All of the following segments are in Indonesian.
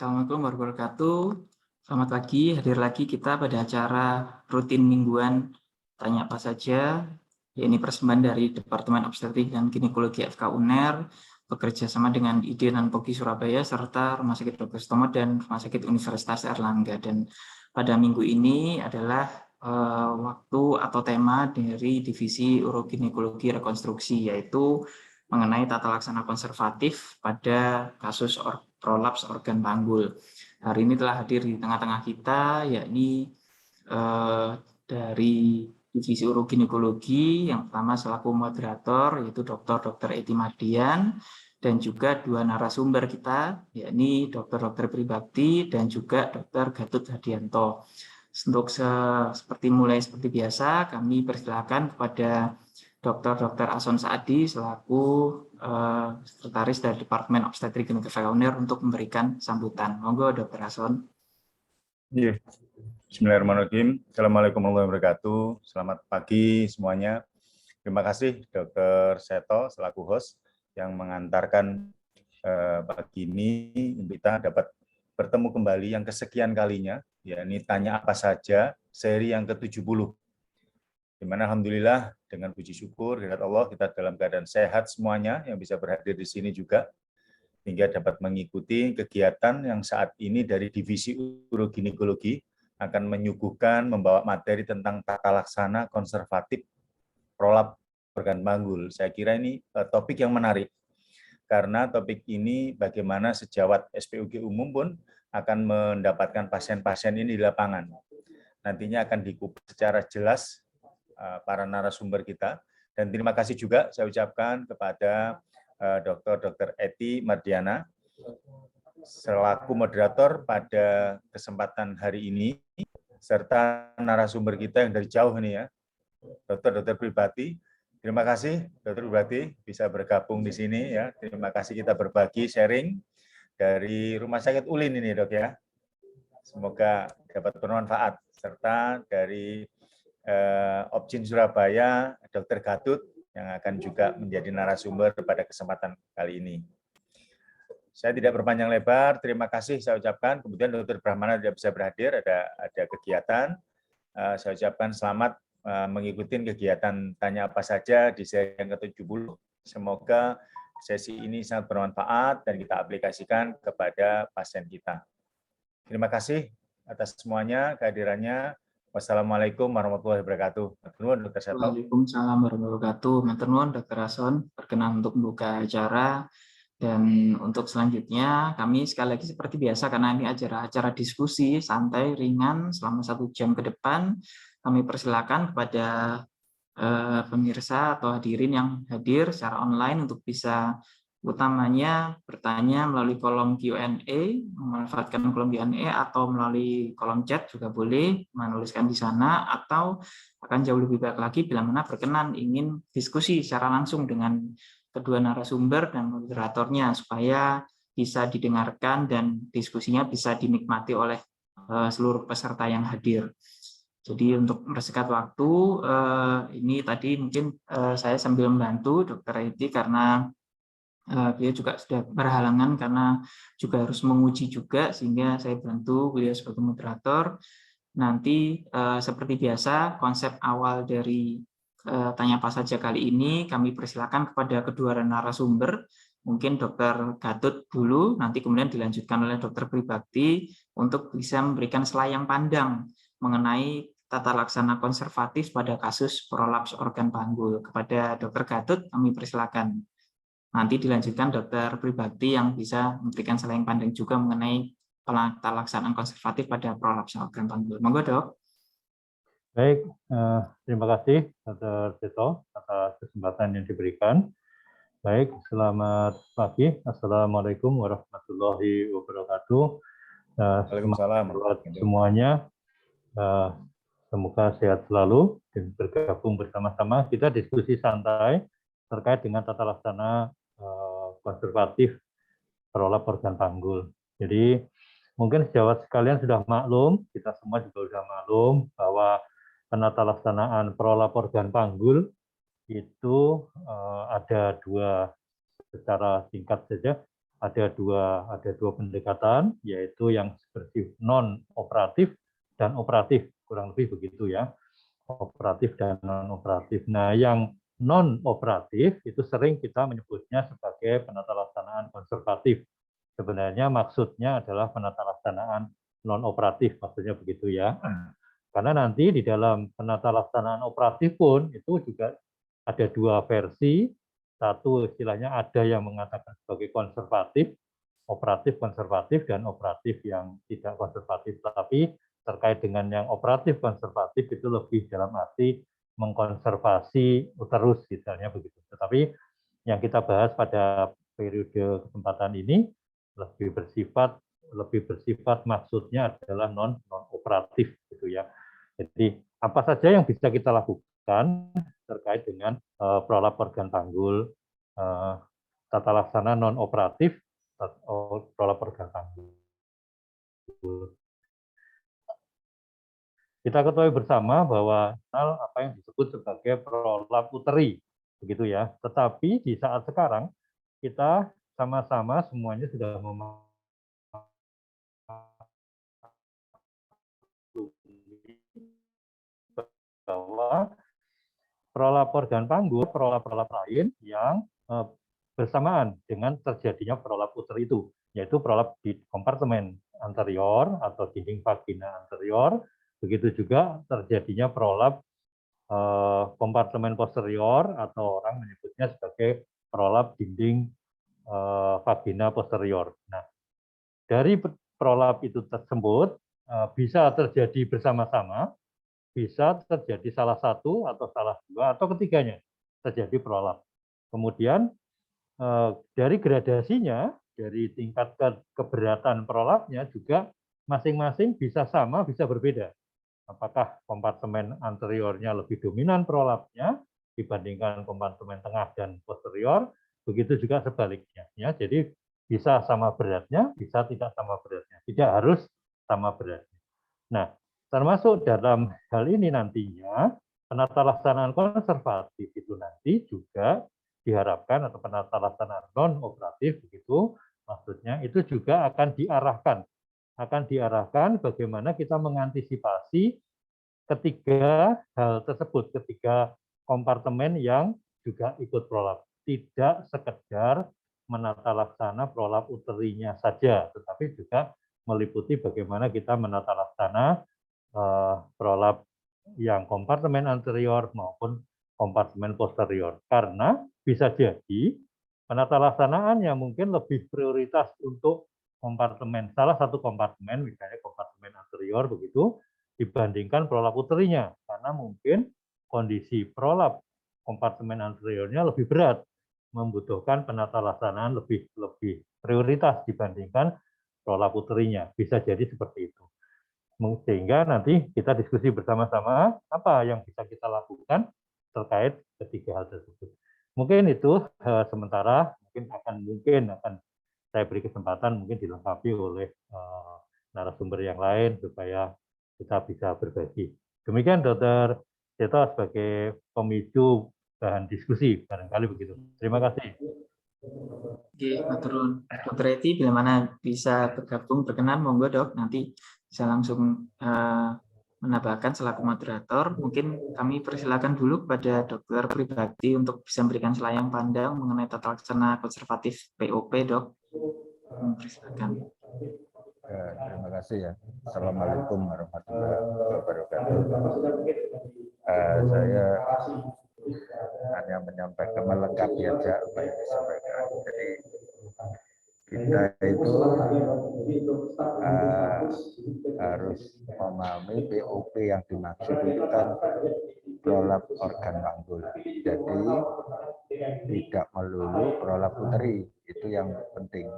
Assalamualaikum warahmatullahi wabarakatuh. Selamat pagi, hadir lagi kita pada acara rutin mingguan Tanya Apa Saja. Ini persembahan dari Departemen Obstetrik dan Ginekologi FK UNER, bekerja sama dengan ID dan POGI Surabaya, serta Rumah Sakit Dr. Sutomo dan Rumah Sakit Universitas Erlangga. Dan pada minggu ini adalah waktu atau tema dari Divisi Uroginekologi Rekonstruksi, yaitu mengenai tata laksana konservatif pada kasus prolaps organ panggul. Hari ini telah hadir di tengah-tengah kita, yakni dari Divisi Uroginekologi, yang pertama selaku moderator, yaitu Dr. Eti Mardian, dan juga dua narasumber kita, yakni Dr. Pribakti dan juga Dr. Gatut Hadianto. Untuk seperti biasa, kami persilakan kepada Dr. Ason Saadi selaku Sekretaris dari Departemen Obstetrik dan Ginekologi UNER untuk memberikan sambutan. Monggo Dr. Ason. Iya. Bismillahirrahmanirrahim. Assalamualaikum warahmatullahi wabarakatuh. Selamat pagi semuanya. Terima kasih Dr. Seto selaku host yang mengantarkan pagi ini kita dapat bertemu kembali yang kesekian kalinya, yakni Tanya Apa Saja seri yang ke-70. Di mana alhamdulillah dengan puji syukur kepada Allah kita dalam keadaan sehat semuanya yang bisa berhadir di sini juga, hingga dapat mengikuti kegiatan yang saat ini dari Divisi Uroginekologi akan menyuguhkan membawa materi tentang tata laksana konservatif prolap organ panggul. Saya kira ini topik yang menarik karena topik ini bagaimana sejawat SPUG umum pun akan mendapatkan pasien-pasien ini di lapangan. Nantinya akan dikupas secara jelas para narasumber kita, dan terima kasih juga saya ucapkan kepada Dr. Eti Mardiana selaku moderator pada kesempatan hari ini, serta narasumber kita yang dari jauh ini ya, Dr. Pribakti. Terima kasih Dr. Pribakti bisa bergabung di sini ya. Terima kasih kita berbagi sharing dari Rumah Sakit Ulin ini Dok ya. Semoga dapat bermanfaat, serta dari Opjin Surabaya, Dr. Gatut, yang akan juga menjadi narasumber pada kesempatan kali ini. Saya tidak berpanjang lebar, terima kasih saya ucapkan. Kemudian Dr. Brahmana tidak bisa berhadir, ada kegiatan. Saya ucapkan selamat mengikuti kegiatan Tanya Apa Saja di seri yang ke-70. Semoga sesi ini sangat bermanfaat dan kita aplikasikan kepada pasien kita. Terima kasih atas semuanya kehadirannya. Wassalamualaikum warahmatullahi wabarakatuh. Waalaikumsalam warahmatullahi wabarakatuh. Matur nuwun Dr. Ason, berkenan untuk membuka acara. Dan untuk selanjutnya kami sekali lagi seperti biasa, karena ini acara diskusi santai ringan selama 1 jam ke depan, kami persilakan kepada pemirsa atau hadirin yang hadir secara online untuk bisa utamanya bertanya melalui kolom Q&A, memanfaatkan kolom Q&A atau melalui kolom chat juga boleh menuliskan di sana, atau akan jauh lebih baik lagi bila mana berkenan ingin diskusi secara langsung dengan kedua narasumber dan moderatornya supaya bisa didengarkan dan diskusinya bisa dinikmati oleh seluruh peserta yang hadir. Jadi untuk mempersingkat waktu, ini tadi mungkin saya sambil membantu Dr. Eti karena beliau juga sudah berhalangan karena juga harus menguji juga, sehingga saya bantu beliau sebagai moderator. Nanti seperti biasa konsep awal dari Tanya Apa Saja kali ini kami persilakan kepada kedua narasumber. Mungkin Dr. Gatut dulu, nanti kemudian dilanjutkan oleh Dr. Pribakti untuk bisa memberikan selayang pandang mengenai tata laksana konservatif pada kasus prolaps organ panggul. Kepada Dr. Gatut kami persilakan. Nanti dilanjutkan Dr. Pribakti yang bisa memberikan selayang pandang juga mengenai tata laksanaan konservatif pada prolaps organ panggul. Monggo Dok. Baik, terima kasih Dr. Seto atas kesempatan yang diberikan. Baik, selamat pagi. Assalamualaikum warahmatullahi wabarakatuh. Waalaikumsalam. Semuanya, semoga sehat selalu dan bergabung bersama-sama. Kita diskusi santai terkait dengan tata laksana konservatif prolap organ panggul. Jadi mungkin sejawat sekalian sudah maklum, kita semua juga sudah maklum bahwa penata laksanaan prolap organ panggul itu ada dua secara singkat saja. ada dua pendekatan, yaitu yang bersifat non operatif dan operatif, kurang lebih begitu ya, operatif dan non operatif. Nah, yang non operatif itu sering kita menyebutnya sebagai penata laksanaan konservatif. Sebenarnya maksudnya adalah penata laksanaan non operatif, maksudnya begitu ya. Karena nanti di dalam penata laksanaan operatif pun itu juga ada dua versi. Satu istilahnya ada yang mengatakan sebagai konservatif, operatif konservatif, dan operatif yang tidak konservatif. Tapi terkait dengan yang operatif konservatif itu lebih dalam arti mengkonservasi uterus, misalnya begitu. Tetapi yang kita bahas pada periode kesempatan ini lebih bersifat maksudnya adalah non operatif gitu ya. Jadi apa saja yang bisa kita lakukan terkait dengan prolap organ panggul, tata laksana non operatif, prolap organ panggul. Kita ketahui bersama bahwa apa yang disebut sebagai prolap uteri, begitu ya. Tetapi di saat sekarang kita sama-sama semuanya sudah memahami bahwa prolap organ panggul, prolap lain yang bersamaan dengan terjadinya prolap uteri itu, yaitu prolap di kompartemen anterior atau dinding vagina anterior, begitu juga terjadinya prolap kompartemen posterior atau orang menyebutnya sebagai prolap dinding vagina posterior. Nah, dari prolap itu tersebut bisa terjadi bersama-sama, bisa terjadi salah satu atau salah dua atau ketiganya terjadi prolap. Kemudian dari gradasinya, dari tingkat keberatan prolapnya juga masing-masing bisa sama, bisa berbeda. Apakah kompartemen anteriornya lebih dominan prolapnya dibandingkan kompartemen tengah dan posterior, begitu juga sebaliknya. Ya, jadi bisa sama beratnya, bisa tidak sama beratnya. Tidak harus sama beratnya. Nah, termasuk dalam hal ini nantinya, penata laksanaan konservatif itu nanti juga diharapkan, atau penata laksanaan non-operatif begitu, maksudnya itu juga akan diarahkan bagaimana kita mengantisipasi ketiga hal tersebut, ketiga kompartemen yang juga ikut prolap. Tidak sekedar menata laksana prolap uterinya saja, tetapi juga meliputi bagaimana kita menata laksana prolap yang kompartemen anterior maupun kompartemen posterior. Karena bisa jadi penata laksanaan yang mungkin lebih prioritas untuk kompartemen, salah satu kompartemen, misalnya kompartemen anterior begitu, dibandingkan prolap uterinya. Karena mungkin kondisi prolap kompartemen anteriornya lebih berat, membutuhkan penata laksanaan lebih prioritas dibandingkan prolap uterinya. Bisa jadi seperti itu. Sehingga nanti kita diskusi bersama-sama apa yang bisa kita lakukan terkait ketiga hal tersebut. Mungkin itu sementara, mungkin akan saya beri kesempatan mungkin dilengkapi oleh narasumber yang lain supaya kita bisa berbagi. Demikian Dr. Seto sebagai pemicu bahan diskusi, barangkali begitu. Terima kasih. Oke, maturun. Dr. Eti, bila mana bisa bergabung, berkenan, monggo dok, nanti bisa langsung menambahkan selaku moderator. Mungkin kami persilakan dulu kepada dokter pribadi untuk bisa memberikan selayang pandang mengenai tata laksana konservatif POP, dok. Persilakan. Terima kasih ya. Assalamualaikum warahmatullahi wabarakatuh. Saya hanya menyampaikan melengkapi aja apa yang disampaikan. Jadi kita itu harus memahami POP yang dimaksud itu kan prolap organ panggul. Jadi tidak melulu prolap uteri, itu yang penting.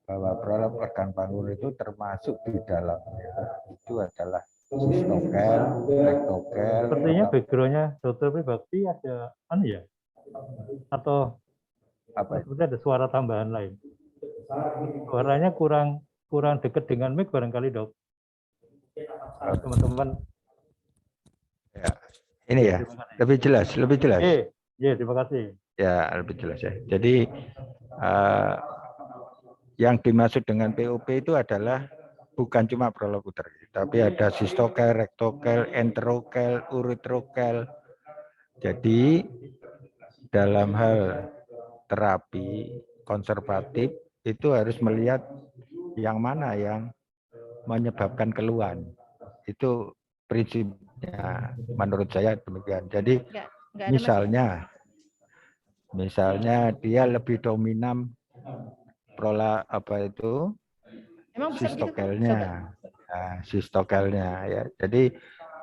Bahwa prolap organ panggul itu termasuk di dalamnya itu adalah sistokel, rektokel. Sepertinya background-nya dokter pribadi ada ya? Atau apa? Seperti ada suara tambahan lain. Suaranya kurang dekat dengan mic barangkali dok. Teman-teman. Ya. Ini ya, lebih jelas. Iya, terima kasih. Ya, lebih jelas ya. Jadi yang dimaksud dengan POP itu adalah bukan cuma prolap uteri, tapi ada sistokel, rektokel, enterokel, uretrokel. Jadi dalam hal terapi konservatif itu harus melihat yang mana yang menyebabkan keluhan. Itu prinsipnya menurut saya demikian. Jadi Nggak ada, misalnya dia lebih dominan Emang bisa begitu, Pak? sistokelnya. Nah, sistokelnya ya. Jadi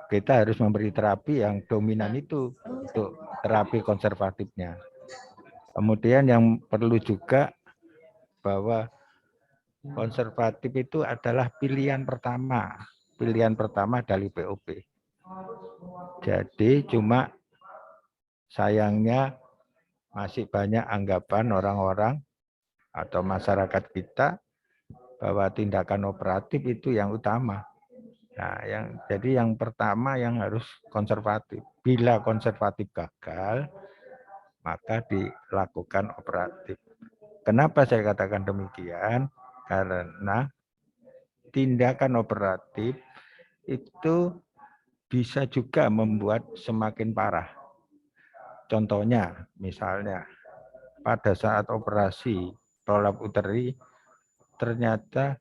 kita harus memberi terapi yang dominan itu untuk terapi konservatifnya. Kemudian yang perlu juga bahwa konservatif itu adalah pilihan pertama dari POP. Jadi cuma sayangnya masih banyak anggapan orang-orang atau masyarakat kita bahwa tindakan operatif itu yang utama. Nah, jadi yang pertama yang harus konservatif. Bila konservatif gagal, maka dilakukan operatif. Kenapa saya katakan demikian? Karena tindakan operatif itu bisa juga membuat semakin parah. Contohnya, misalnya pada saat operasi prolap uteri, ternyata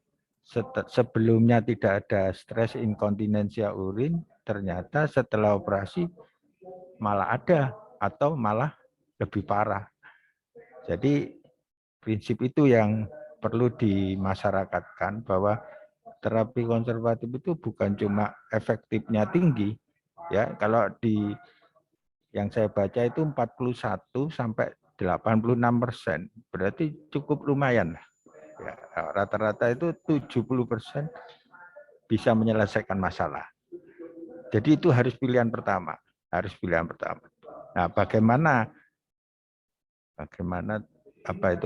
sebelumnya tidak ada stres inkontinensia urin, ternyata setelah operasi malah ada atau malah lebih parah. Jadi prinsip itu yang perlu dimasyarakatkan bahwa terapi konservatif itu bukan cuma efektifnya tinggi, ya kalau yang saya baca itu 41 sampai 86%, berarti cukup lumayan. Ya, rata-rata itu 70% bisa menyelesaikan masalah. Jadi itu harus pilihan pertama, Nah, bagaimana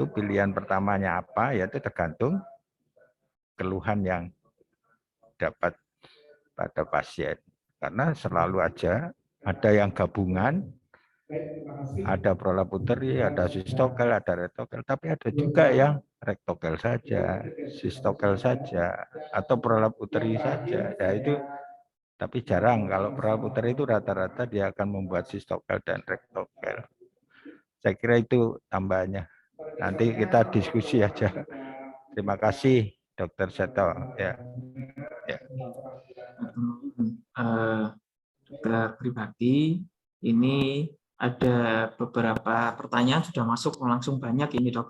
pilihan pertamanya apa? Yaitu tergantung keluhan yang dapat pada pasien. Karena selalu aja ada yang gabungan, ada prolap uteri, ada sistokel, ada rektokel, tapi ada juga yang rektokel saja, sistokel saja, atau prolap uteri saja. Ya itu, tapi jarang kalau prolap uteri itu rata-rata dia akan membuat sistokel dan rektokel. Saya kira itu tambahannya. Nanti kita diskusi aja. Terima kasih, Dr. Seto. Ya. Dokter pribadi, ini ada beberapa pertanyaan sudah masuk langsung banyak ini, Dok.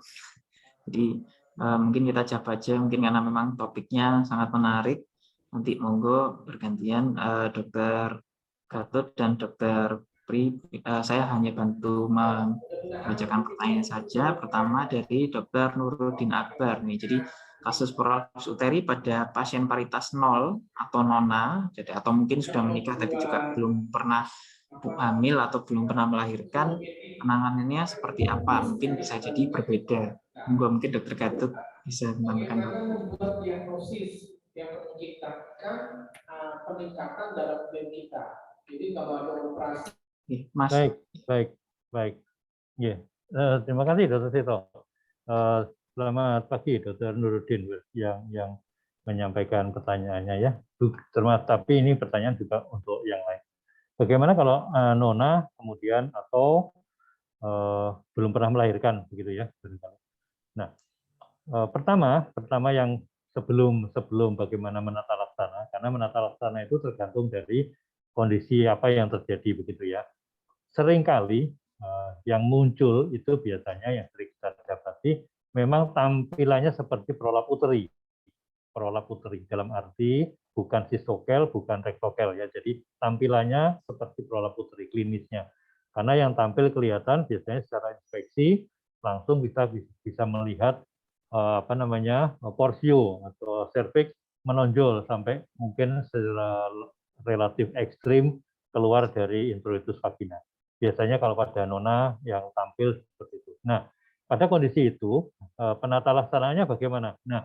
Jadi mungkin kita jawab aja, mungkin karena memang topiknya sangat menarik. Nanti monggo bergantian Dokter Gatot dan Dokter Pri. Saya hanya bantu membacakan pertanyaan saja. Pertama dari Dokter Nuruddin Akbar nih. Jadi kasus prolaps uteri pada pasien paritas 0 atau nona, jadi atau mungkin sudah menikah tapi juga belum pernah hamil atau belum pernah melahirkan, penanganannya seperti apa? Mungkin bisa jadi berbeda. Mungkin Dokter Gatot bisa menambahkan. Membuat diagnosis yang menciptakan peningkatan dalam klaim kita. Jadi kalau ada operasi. Mas. Baik. Ya, terima kasih Dr. Seto. Selamat pagi Dr. Nuruddin yang menyampaikan pertanyaannya ya. Tapi ini pertanyaan juga untuk yang lain. Bagaimana kalau nona kemudian atau belum pernah melahirkan begitu ya? Nah, pertama yang sebelum bagaimana menata laksana, karena menata laksana itu tergantung dari kondisi apa yang terjadi begitu ya. Seringkali yang muncul itu biasanya yang sering kita dapati memang tampilannya seperti prolap uteri. Prolap uteri dalam arti bukan sistokel, bukan rektokel ya. Jadi tampilannya seperti prolap uteri klinisnya. Karena yang tampil kelihatan biasanya secara inspeksi langsung bisa melihat porsio atau serviks menonjol sampai mungkin secara relatif ekstrim keluar dari introitus vagina. Biasanya kalau pada nona yang tampil seperti itu. Nah, pada kondisi itu penata laksananya bagaimana? Nah,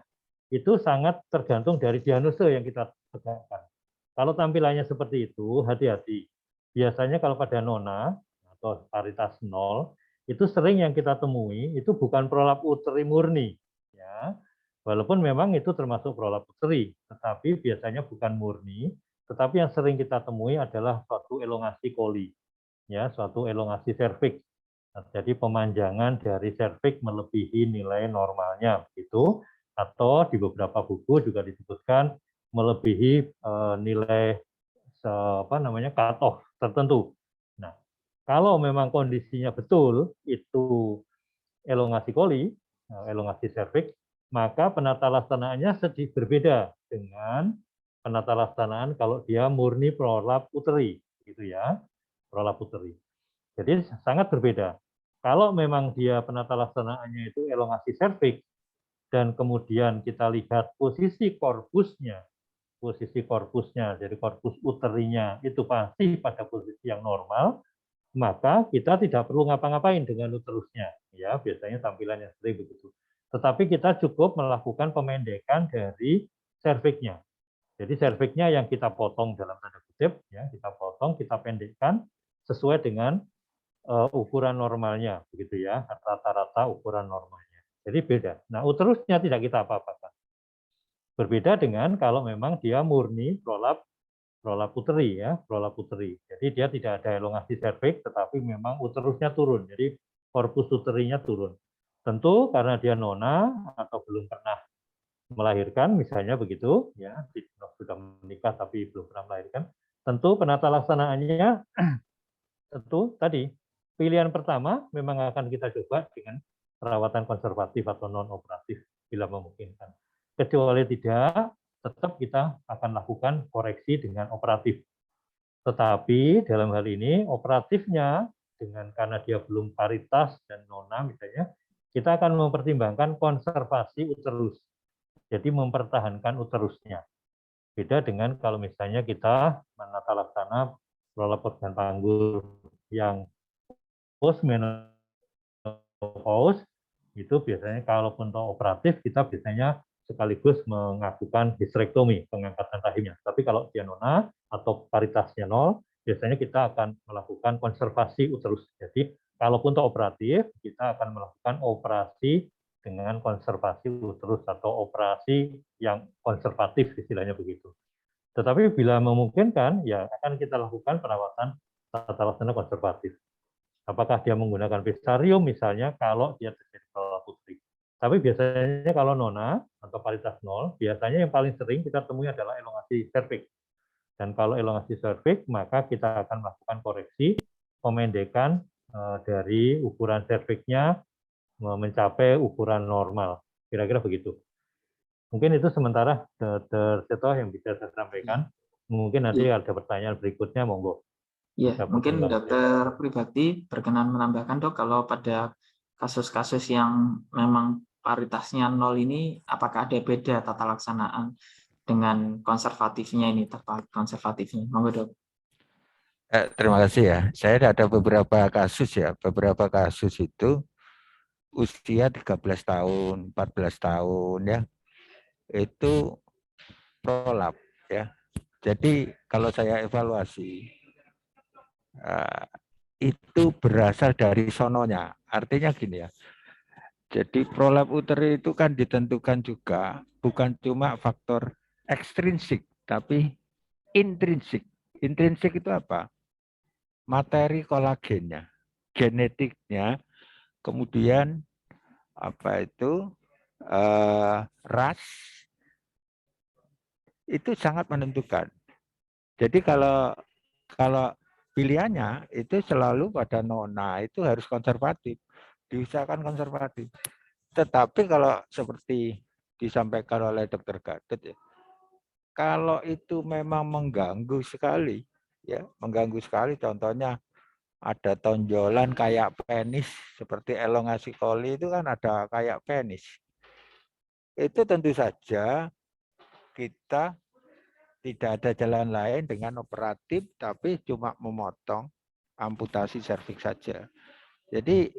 itu sangat tergantung dari diagnosa yang kita tegakkan. Kalau tampilannya seperti itu, hati-hati. Biasanya kalau pada nona atau paritas 0, itu sering yang kita temui itu bukan prolap uteri murni, ya. Walaupun memang itu termasuk prolap uteri, tetapi biasanya bukan murni, tetapi yang sering kita temui adalah suatu elongasi koli, ya, suatu elongasi serviks. Jadi pemanjangan dari serviks melebihi nilai normalnya, gitu. Atau di beberapa buku juga disebutkan melebihi nilai cut off tertentu. Nah, kalau memang kondisinya betul itu elongasi koli, elongasi serviks, maka penata laksanaannya sedikit berbeda dengan penata laksanaan kalau dia murni prolap uteri, gitu ya, prolap uteri. Jadi sangat berbeda. Kalau memang dia penata laksanaannya itu elongasi serviks dan kemudian kita lihat posisi korpusnya, jadi korpus uterinya itu pasti pada posisi yang normal, maka kita tidak perlu ngapa-ngapain dengan uterusnya. Ya, biasanya tampilannya seperti begitu. Tetapi kita cukup melakukan pemendekan dari serviksnya. Jadi serviksnya yang kita potong dalam tanda kutip, ya, kita potong, kita pendekkan sesuai dengan ukuran normalnya, begitu ya, rata-rata ukuran normalnya. Jadi beda. Nah, uterusnya tidak kita apa-apakan. Berbeda dengan kalau memang dia murni prolap uteri, ya, prolap uteri. Jadi dia tidak ada elongasi serviks, tetapi memang uterusnya turun. Jadi korpus uterinya turun. Tentu karena dia nona atau belum pernah melahirkan, misalnya begitu, ya, sudah menikah tapi belum pernah melahirkan. Tentu penata laksanaannya tentu tadi pilihan pertama memang akan kita coba dengan perawatan konservatif atau non-operatif bila memungkinkan. Kecuali tidak, tetap kita akan lakukan koreksi dengan operatif. Tetapi dalam hal ini operatifnya dengan karena dia belum paritas dan nona misalnya, kita akan mempertimbangkan konservasi uterus. Jadi mempertahankan uterusnya. Beda dengan kalau misalnya kita menata laksana prolap organ panggul yang postmenopause, itu biasanya kalaupun operatif kita biasanya sekaligus melakukan hysterektomi, pengangkatan rahimnya. Tapi kalau dia nona atau paritasnya nol, biasanya kita akan melakukan konservasi uterus. Jadi kalaupun operatif, kita akan melakukan operasi dengan konservasi uterus atau operasi yang konservatif, istilahnya begitu. Tetapi bila memungkinkan, ya akan kita lakukan perawatan tata laksana konservatif. Apakah dia menggunakan pesarium misalnya kalau dia terjadi prolap uteri. Tapi biasanya kalau nona atau paritas nol, biasanya yang paling sering kita temui adalah elongasi serviks. Dan kalau elongasi serviks, maka kita akan melakukan koreksi, pemendekan dari ukuran serviksnya mencapai ukuran normal. Kira-kira begitu. Mungkin itu sementara Dr. Seto yang bisa saya sampaikan. Mungkin nanti ada pertanyaan berikutnya, monggo. Ya, mungkin Dokter Pribadi berkenan menambahkan, Dok, kalau pada kasus-kasus yang memang paritasnya nol ini, apakah ada beda tata laksanaan dengan konservatifnya ini, terpaut konservatifnya? Monggo, Dok. Terima kasih ya. Saya ada beberapa kasus ya. Beberapa kasus itu usia 13 tahun, 14 tahun ya. Itu prolap ya. Jadi kalau saya evaluasi itu berasal dari sononya. Artinya gini ya. Jadi prolap uteri itu kan ditentukan juga bukan cuma faktor ekstrinsik tapi intrinsik. Intrinsik itu apa? Materi kolagennya, genetiknya, kemudian apa itu ras itu sangat menentukan. Jadi kalau pilihannya itu selalu pada nona itu harus konservatif, diusahakan konservatif. Tetapi kalau seperti disampaikan oleh Dr. Gatot ya, kalau itu memang mengganggu sekali, ya mengganggu sekali. Contohnya ada tonjolan kayak penis seperti elongasi koli itu kan ada kayak penis. Itu tentu saja kita tidak ada jalan lain dengan operatif, tapi cuma memotong amputasi serviks saja. Jadi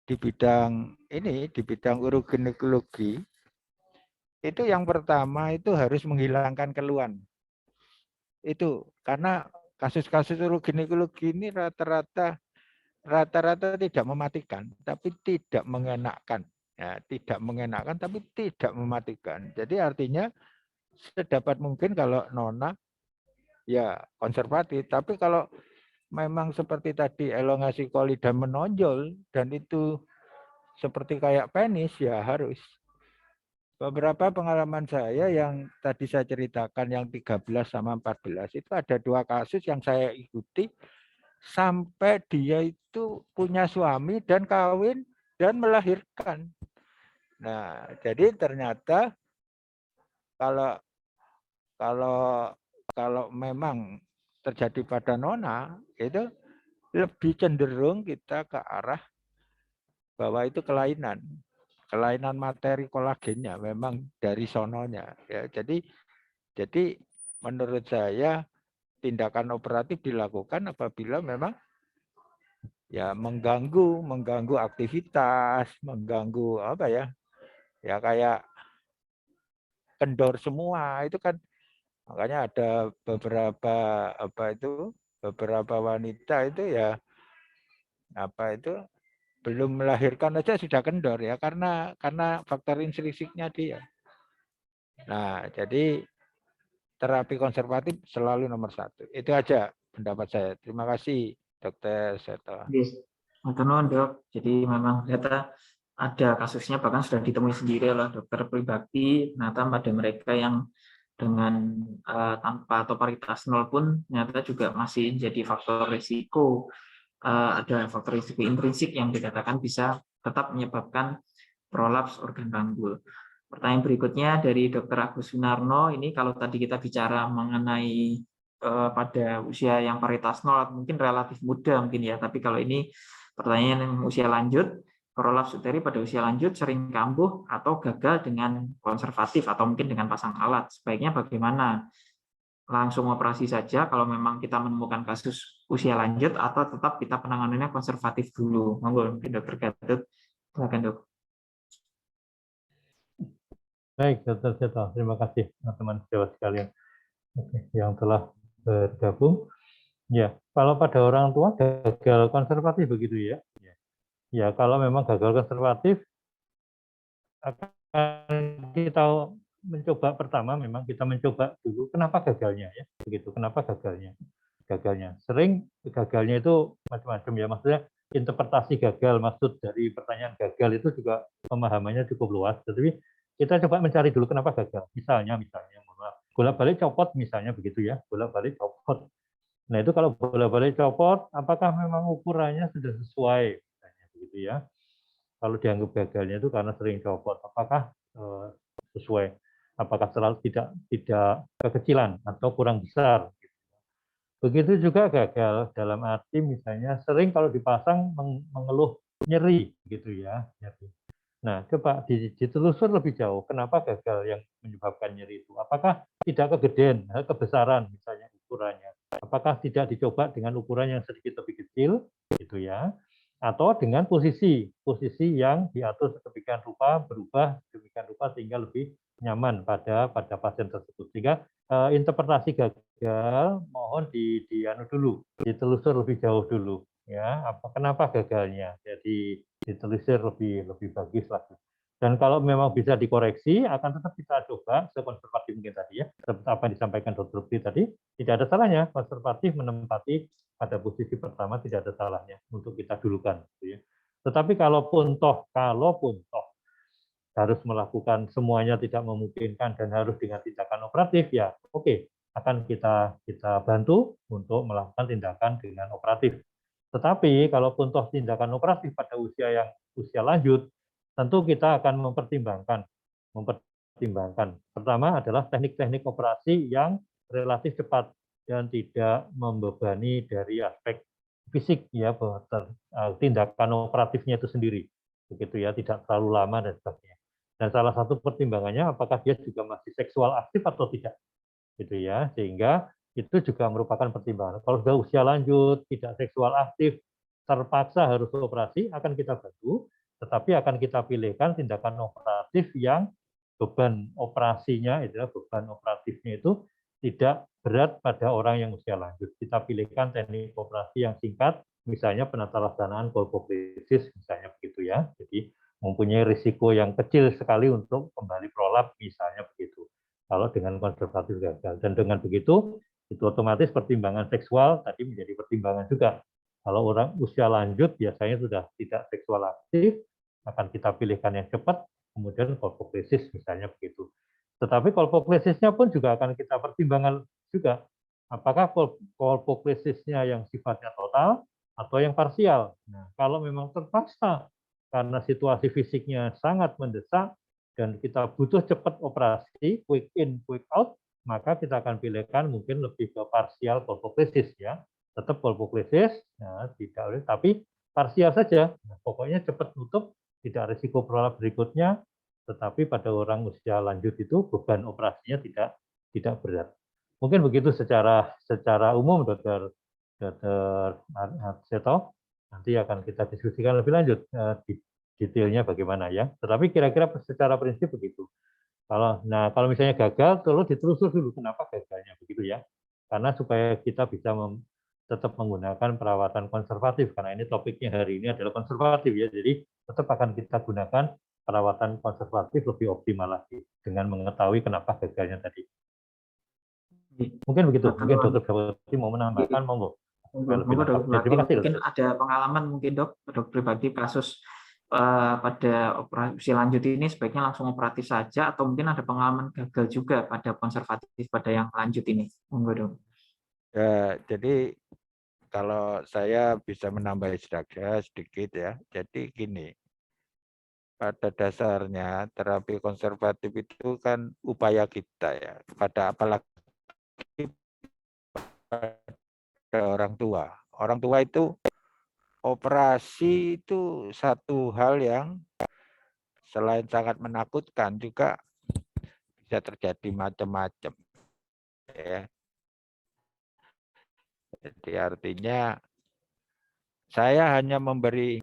di bidang ini, di bidang uroginekologi, itu yang pertama itu harus menghilangkan keluhan. Itu karena kasus-kasus uroginekologi ini rata-rata rata-rata tidak mematikan, tapi tidak mengenakkan. Ya, tidak mengenakkan, tapi tidak mematikan. Jadi artinya sedapat mungkin kalau nona ya konservatif, tapi kalau memang seperti tadi elongasi kolida menonjol dan itu seperti kayak penis ya harus. Beberapa pengalaman saya yang tadi saya ceritakan yang 13 sama 14 itu ada 2 kasus yang saya ikuti sampai dia itu punya suami dan kawin dan melahirkan. Nah, jadi ternyata kalau kalau kalau memang terjadi pada nona itu lebih cenderung kita ke arah bahwa itu kelainan materi kolagennya memang dari sononya ya. Jadi menurut saya tindakan operatif dilakukan apabila memang ya mengganggu aktivitas, mengganggu apa ya? Ya kayak kendor semua itu kan, makanya ada beberapa wanita itu ya belum melahirkan aja sudah kendor ya karena faktor intrinsiknya dia. Nah, jadi terapi konservatif selalu nomor 1. Itu aja pendapat saya. Terima kasih, Dr. Seto. Yes. Dok. Jadi memang ternyata ada kasusnya bahkan sudah ditemui sendiri oleh dokter pribadi. Ternyata pada mereka yang dengan tanpa atau paritas 0 pun ternyata juga masih jadi faktor risiko. Ada faktor risiko intrinsik yang dikatakan bisa tetap menyebabkan prolaps organ panggul. Pertanyaan berikutnya dari Dr. Agus Sunarno. Ini kalau tadi kita bicara mengenai pada usia yang paritas 0 mungkin relatif muda mungkin ya, tapi kalau ini pertanyaan yang usia lanjut, prolaps uteri pada usia lanjut sering kambuh atau gagal dengan konservatif atau mungkin dengan pasang alat. Sebaiknya bagaimana? Langsung operasi saja kalau memang kita menemukan kasus usia lanjut atau tetap kita penanganannya konservatif dulu? Monggo mungkin Dr. Gatot. Silakan, Dok. Baik, Dr. Seto. Terima kasih teman-teman sejawat sekalian yang telah bergabung. Ya, kalau pada orang tua gagal konservatif begitu ya. Ya, kalau memang gagal konservatif akan kita mencoba pertama memang kita mencoba dulu kenapa gagalnya ya. Begitu. Kenapa gagalnya? Sering gagalnya itu macam-macam ya. Maksudnya interpretasi gagal, maksud dari pertanyaan gagal itu juga pemahamannya cukup luas. Tetapi kita coba mencari dulu kenapa gagal. Misalnya bolak-balik copot misalnya begitu ya, bolak-balik copot. Nah itu kalau bolak-balik copot, apakah memang ukurannya sudah sesuai? Misalnya begitu ya. Kalau dianggap gagalnya itu karena sering copot, apakah sesuai? Apakah selalu tidak kekecilan atau kurang besar? Begitu juga gagal dalam arti misalnya sering kalau dipasang mengeluh nyeri gitu ya. Nah, coba ditelusur lebih jauh, kenapa gagal yang menyebabkan nyeri itu? Apakah tidak kegedean, kebesaran misalnya ukurannya? Apakah tidak dicoba dengan ukuran yang sedikit lebih kecil, gitu ya? Atau dengan posisi yang diatur sedemikian rupa, berubah sedemikian rupa sehingga lebih nyaman pada pasien tersebut. Sehingga interpretasi gagal mohon dulu, ditelusur lebih jauh dulu. Ya, kenapa gagalnya? Jadi ditelisir lebih bagus lah. Dan kalau memang bisa dikoreksi, akan tetap kita coba sekonservatif mungkin tadi ya. Seperti apa yang disampaikan Dr. Bri tadi, tidak ada salahnya konservatif menempati pada posisi pertama, tidak ada salahnya untuk kita dulukan. Gitu ya. Tetapi kalaupun toh harus melakukan semuanya tidak memungkinkan dan harus dengan tindakan operatif, ya oke, akan kita bantu untuk melakukan tindakan dengan operatif. Tetapi kalaupun toh tindakan operatif pada usia lanjut, tentu kita akan mempertimbangkan. Pertama adalah teknik-teknik operasi yang relatif cepat dan tidak membebani dari aspek fisik ya, tindakan operatifnya itu sendiri. Begitu ya, tidak terlalu lama dan sebagainya. Dan salah satu pertimbangannya apakah dia juga masih seksual aktif atau tidak. Gitu ya, sehingga itu juga merupakan pertimbangan. Kalau sudah usia lanjut, tidak seksual aktif, terpaksa harus operasi, akan kita bantu, tetapi akan kita pilihkan tindakan operatif yang beban operasinya, beban operatifnya itu tidak berat pada orang yang usia lanjut. Kita pilihkan teknik operasi yang singkat, misalnya penata laksanaan kolpoklisis misalnya begitu ya. Jadi mempunyai risiko yang kecil sekali untuk kembali prolap misalnya begitu. Kalau dengan konservatif gagal, dan dengan begitu itu otomatis pertimbangan seksual tadi menjadi pertimbangan juga. Kalau orang usia lanjut biasanya sudah tidak seksual aktif, akan kita pilihkan yang cepat, kemudian kolpoklisis misalnya begitu. Tetapi kolpoklisisnya pun juga akan kita pertimbangkan juga. Apakah kolpoklisisnya yang sifatnya total atau yang parsial. Nah, kalau memang terpaksa karena situasi fisiknya sangat mendesak dan kita butuh cepat operasi, quick in, quick out, maka kita akan pilihkan mungkin lebih ke parsial kolpoklisis ya. Tetap kolpoklisis, nah, tidak boleh, tapi parsial saja. Nah, pokoknya cepat tutup, tidak risiko prolap berikutnya, tetapi pada orang usia lanjut itu beban operasinya tidak berat. Mungkin begitu secara umum, Dr. Seto. Nanti akan kita diskusikan lebih lanjut detailnya bagaimana ya. Tetapi kira-kira secara prinsip begitu. Kalau misalnya gagal, tolong ditelusur dulu kenapa gagalnya begitu ya. Karena supaya kita bisa tetap menggunakan perawatan konservatif, karena ini topiknya hari ini adalah konservatif ya. Jadi tetap akan kita gunakan perawatan konservatif lebih optimal lagi dengan mengetahui kenapa gagalnya tadi. Mungkin begitu. Mungkin Dr. Gawati mau menambahkan, monggo. Terima kasih. Mungkin ada pengalaman mungkin dok pribadi kasus pada operasi lanjut ini sebaiknya langsung operatif saja, atau mungkin ada pengalaman gagal juga pada konservatif pada yang lanjut ini, monggo dok. Ya, jadi kalau saya bisa menambah sedikit ya. Jadi gini, pada dasarnya terapi konservatif itu kan upaya kita ya, pada apalagi pada orang tua. Orang tua itu operasi itu satu hal yang selain sangat menakutkan juga bisa terjadi macam-macam. Ya. Jadi artinya saya hanya memberi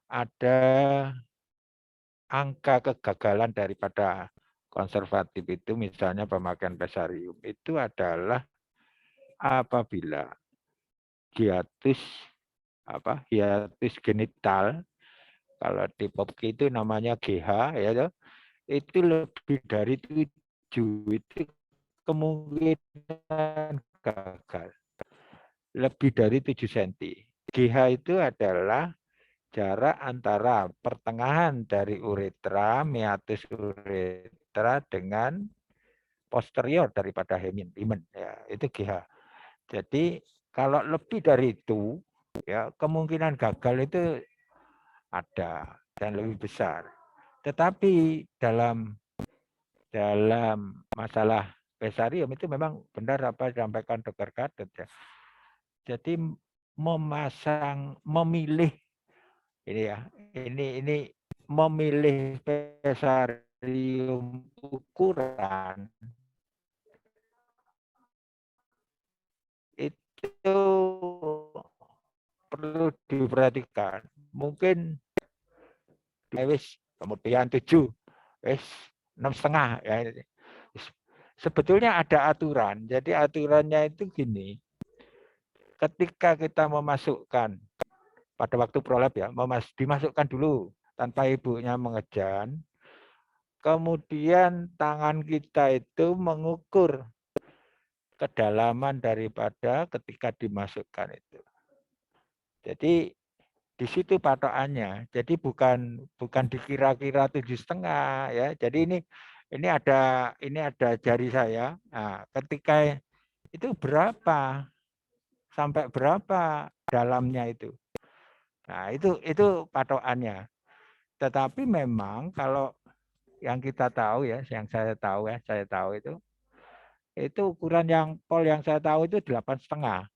ada angka kegagalan daripada konservatif itu, misalnya pemakaian pesarium itu adalah apabila hiatus genital, kalau di POPKI itu namanya GH ya, itu lebih dari 7, itu kemungkinan gagal. Lebih dari 7 cm. GH itu adalah jarak antara pertengahan dari uretra, meatus uretra dengan posterior daripada himen ya, itu GH. Jadi kalau lebih dari itu ya kemungkinan gagal itu ada dan lebih besar. Tetapi dalam masalah pesarium itu memang benar apa disampaikan Dr. Gatot ya. Jadi memilih ini ya, ini memilih pesarium ukuran itu perlu diperhatikan. Mungkin kemudian 7, 6,5 ya. Sebetulnya ada aturan. Jadi aturannya itu gini. Ketika kita memasukkan pada waktu prolap ya, dimasukkan dulu tanpa ibunya mengejan. Kemudian tangan kita itu mengukur kedalaman daripada ketika dimasukkan itu. Jadi di situ patokannya. Jadi bukan dikira-kira 7,5 ya. Jadi ini ada jari saya. Nah, ketika itu berapa sampai berapa dalamnya itu. Nah, itu patokannya. Tetapi memang kalau yang kita tahu ya, yang saya tahu itu ukuran pol yang saya tahu itu 8,5.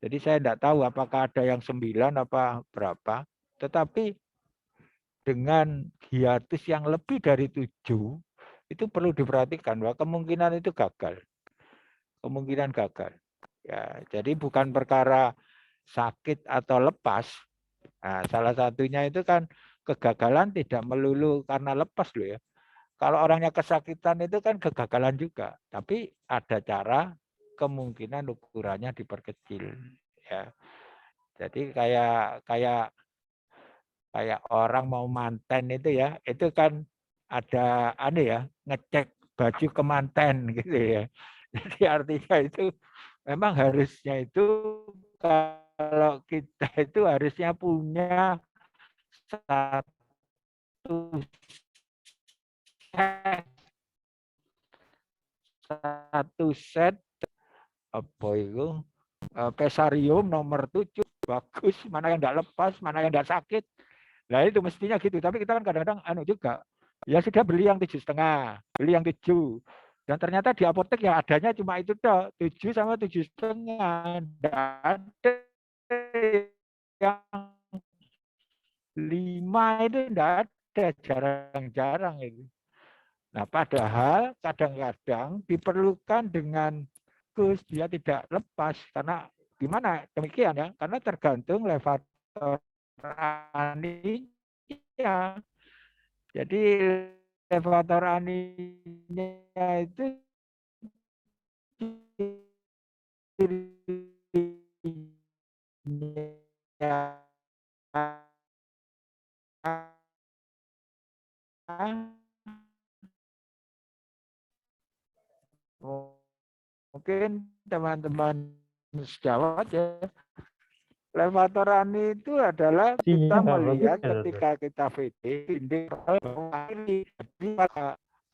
Jadi saya tidak tahu apakah ada yang 9 apa berapa. Tetapi dengan hiatus yang lebih dari 7, itu perlu diperhatikan bahwa kemungkinan itu gagal. Kemungkinan gagal. Ya, jadi bukan perkara sakit atau lepas. Nah, salah satunya itu kan kegagalan tidak melulu karena lepas loh ya. Kalau orangnya kesakitan itu kan kegagalan juga. Tapi ada cara kemungkinan ukurannya diperkecil. Ya. Jadi kayak orang mau manten itu ya, itu kan ada ngecek baju ke manten gitu ya. Jadi artinya itu memang harusnya itu kalau kita itu harusnya punya satu set apa itu pesarium nomor 7 bagus, mana yang tidak lepas, mana yang tidak sakit. Nah itu mestinya gitu. Tapi kita kan kadang-kadang juga ya sudah beli yang 7,5, beli yang 7. Dan ternyata di apotek yang adanya cuma itu toh, 7 sama 7,5. Tidak ada yang 5 itu tidak ada, jarang-jarang itu. Nah, padahal kadang-kadang diperlukan dengan Gus, dia tidak lepas karena gimana demikian ya, karena tergantung levator aninya. Jadi levator aninya itu mungkin teman-teman sejawat ya, levator ani itu adalah kita melihat ketika kita VT dinding ini.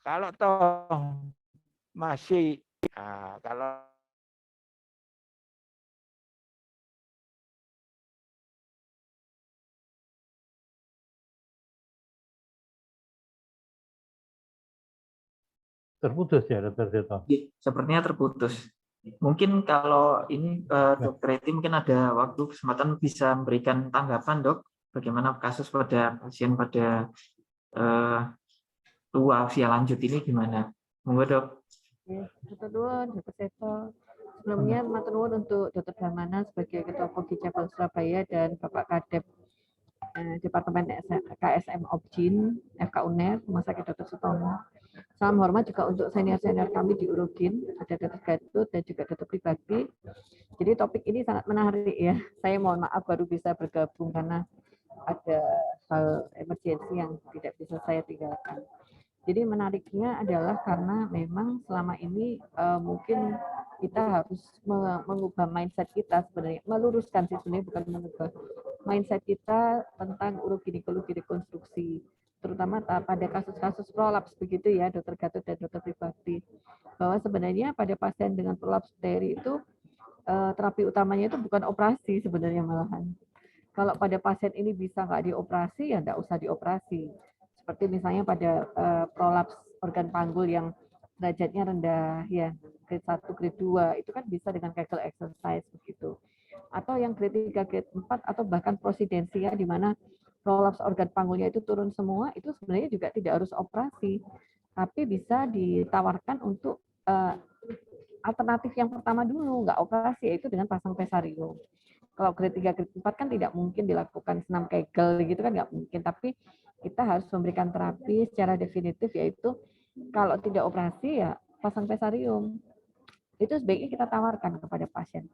Kalau toh masih kalau Terputus ya, Dr. Seto? Sepertinya terputus. Mungkin kalau ini Dokter Eti mungkin ada waktu kesempatan bisa memberikan tanggapan, Dok, bagaimana kasus pada pasien pada tua usia lanjut ini gimana? Monggo, Dok. Dr. Nuwun, Dr. Seto. Sebelumnya matur nuwun untuk Dr. Brahmana sebagai Ketua Kogi Cabang Surabaya dan Bapak Kadep Departemen KSM Objin FK UNER Rumah Sakit Dr. Sutomo. Salam hormat juga untuk senior-senior kami di Urogin, ada Dr. Gatot dan juga Dr. Pribadi. Jadi topik ini sangat menarik ya. Saya mohon maaf baru bisa bergabung karena ada hal emergensi yang tidak bisa saya tinggalkan. Jadi menariknya adalah karena memang selama ini mungkin kita harus mengubah mindset kita sebenarnya, meluruskan sih sebenarnya, bukan mengubah mindset kita tentang uroginekologi rekonstruksi, terutama pada kasus-kasus prolaps begitu ya, Dokter Gatot dan Dokter Pribadi, bahwa sebenarnya pada pasien dengan prolaps uteri itu terapi utamanya itu bukan operasi sebenarnya malahan. Kalau pada pasien ini bisa nggak dioperasi ya nggak usah dioperasi. Seperti misalnya pada prolaps organ panggul yang derajatnya rendah ya, grade 1, grade 2 itu kan bisa dengan Kegel exercise begitu. Atau yang grade 3, grade 4 atau bahkan prosidensia di mana prolaps organ panggulnya itu turun semua, itu sebenarnya juga tidak harus operasi, tapi bisa ditawarkan untuk alternatif yang pertama dulu, nggak operasi, yaitu dengan pasang pesarium. Kalau grade 3, grade 4 kan tidak mungkin dilakukan senam Kegel gitu kan, nggak mungkin, tapi kita harus memberikan terapi secara definitif, yaitu kalau tidak operasi ya pasang pesarium. Itu sebaiknya kita tawarkan kepada pasien.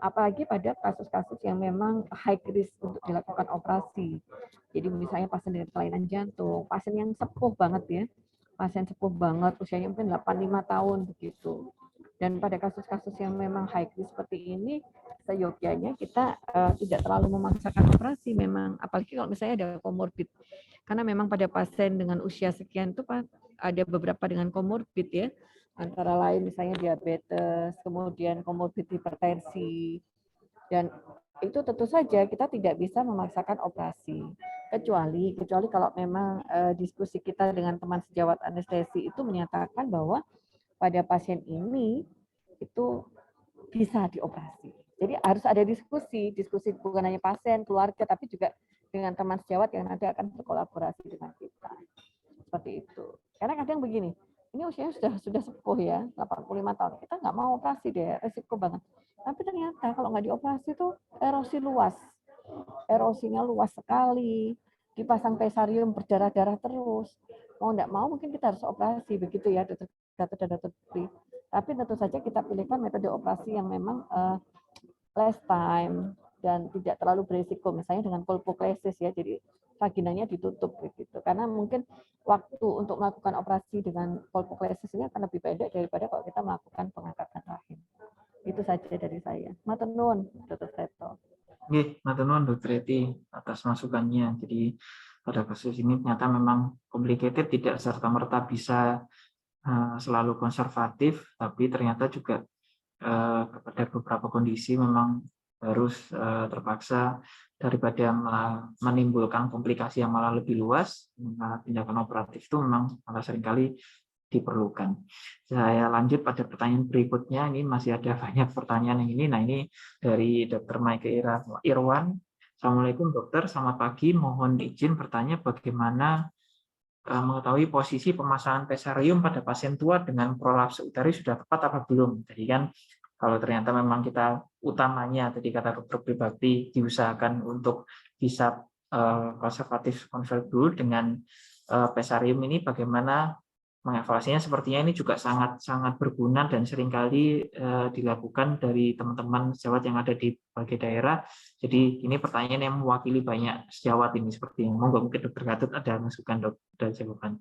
Apalagi pada kasus-kasus yang memang high risk untuk dilakukan operasi. Jadi misalnya pasien dengan kelainan jantung, pasien yang sepuh banget ya, pasien sepuh banget, usianya mungkin 85 tahun begitu. Dan pada kasus-kasus yang memang high risk seperti ini, seyogyanya kita tidak terlalu memaksakan operasi memang, apalagi kalau misalnya ada komorbid. Karena memang pada pasien dengan usia sekian itu ada beberapa dengan komorbid ya, antara lain misalnya diabetes, kemudian komorbid hipertensi, dan itu tentu saja kita tidak bisa memaksakan operasi, kecuali kalau memang diskusi kita dengan teman sejawat anestesi itu menyatakan bahwa pada pasien ini itu bisa dioperasi. Jadi harus ada diskusi bukan hanya pasien, keluarga, tapi juga dengan teman sejawat yang nanti akan berkolaborasi dengan kita. Seperti itu. Karena kadang begini, ini usianya sudah sepuh ya, 85 tahun. Kita nggak mau operasi deh, resiko banget. Tapi ternyata kalau nggak dioperasi itu erosi luas. Erosinya luas sekali. Dipasang pesarium berdarah-darah terus. Mau nggak mau mungkin kita harus operasi begitu ya, Dokter Gatot dan Dokter Pri. Tapi tentu saja kita pilihkan metode operasi yang memang less time, dan tidak terlalu beresiko, misalnya dengan kolpoklesis ya, jadi vaginanya ditutup begitu. Karena mungkin waktu untuk melakukan operasi dengan kolpoklesis ini akan lebih pendek daripada kalau kita melakukan pengangkatan rahim. Itu saja dari saya. Matur nuwun, Dr. Seto. Oke, matur nuwun Dr. Eti atas masukannya. Jadi pada kasus ini ternyata memang complicated, tidak serta-merta bisa selalu konservatif, tapi ternyata juga pada beberapa kondisi memang harus terpaksa daripada menimbulkan komplikasi yang malah lebih luas, tindakan operatif itu memang malah seringkali diperlukan. Saya lanjut pada pertanyaan berikutnya. Ini masih ada banyak pertanyaan yang ini. Nah, ini dari Dr. Maike Irwan. Assalamualaikum dokter, selamat pagi. Mohon izin bertanya bagaimana mengetahui posisi pemasangan pesarium pada pasien tua dengan prolapse uteri sudah tepat apa belum. Jadi kan kalau ternyata memang kita utamanya, tadi kata Dr. Pribakti, diusahakan untuk bisa konservatif dulu dengan pesarium ini, bagaimana mengevaluasinya. Sepertinya ini juga sangat berguna dan seringkali dilakukan dari teman-teman sejawat yang ada di berbagai daerah. Jadi ini pertanyaan yang mewakili banyak sejawat ini, seperti yang monggo mungkin Dr. Gatot ada masukan dan jawaban.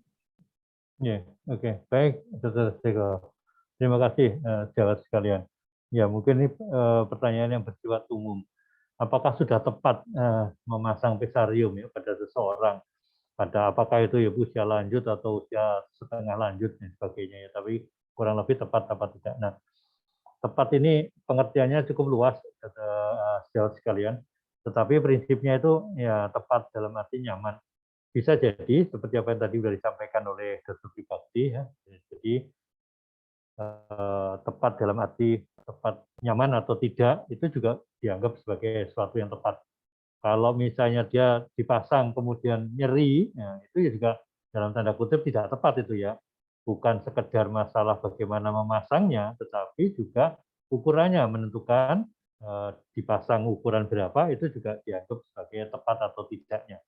Ya, oke. Baik, Dr. Sego. Terima kasih sejawat sekalian. Ya, mungkin ini pertanyaan yang bersifat umum. Apakah sudah tepat memasang pesarium ya pada seseorang? Pada apakah itu ya usia lanjut atau usia setengah lanjut dan sebagainya ya, tapi kurang lebih tepat apa tidak. Nah, tepat ini pengertiannya cukup luas, sejawat sekalian, tetapi prinsipnya itu ya tepat dalam arti nyaman. Bisa jadi seperti apa yang tadi sudah disampaikan oleh Dr. Pribakti ya, jadi tepat dalam arti tepat nyaman atau tidak itu juga dianggap sebagai sesuatu yang tepat. Kalau misalnya dia dipasang kemudian nyeri, ya itu ya juga dalam tanda kutip tidak tepat itu ya. Bukan sekedar masalah bagaimana memasangnya, tetapi juga ukurannya menentukan dipasang ukuran berapa itu juga dianggap sebagai tepat atau tidaknya.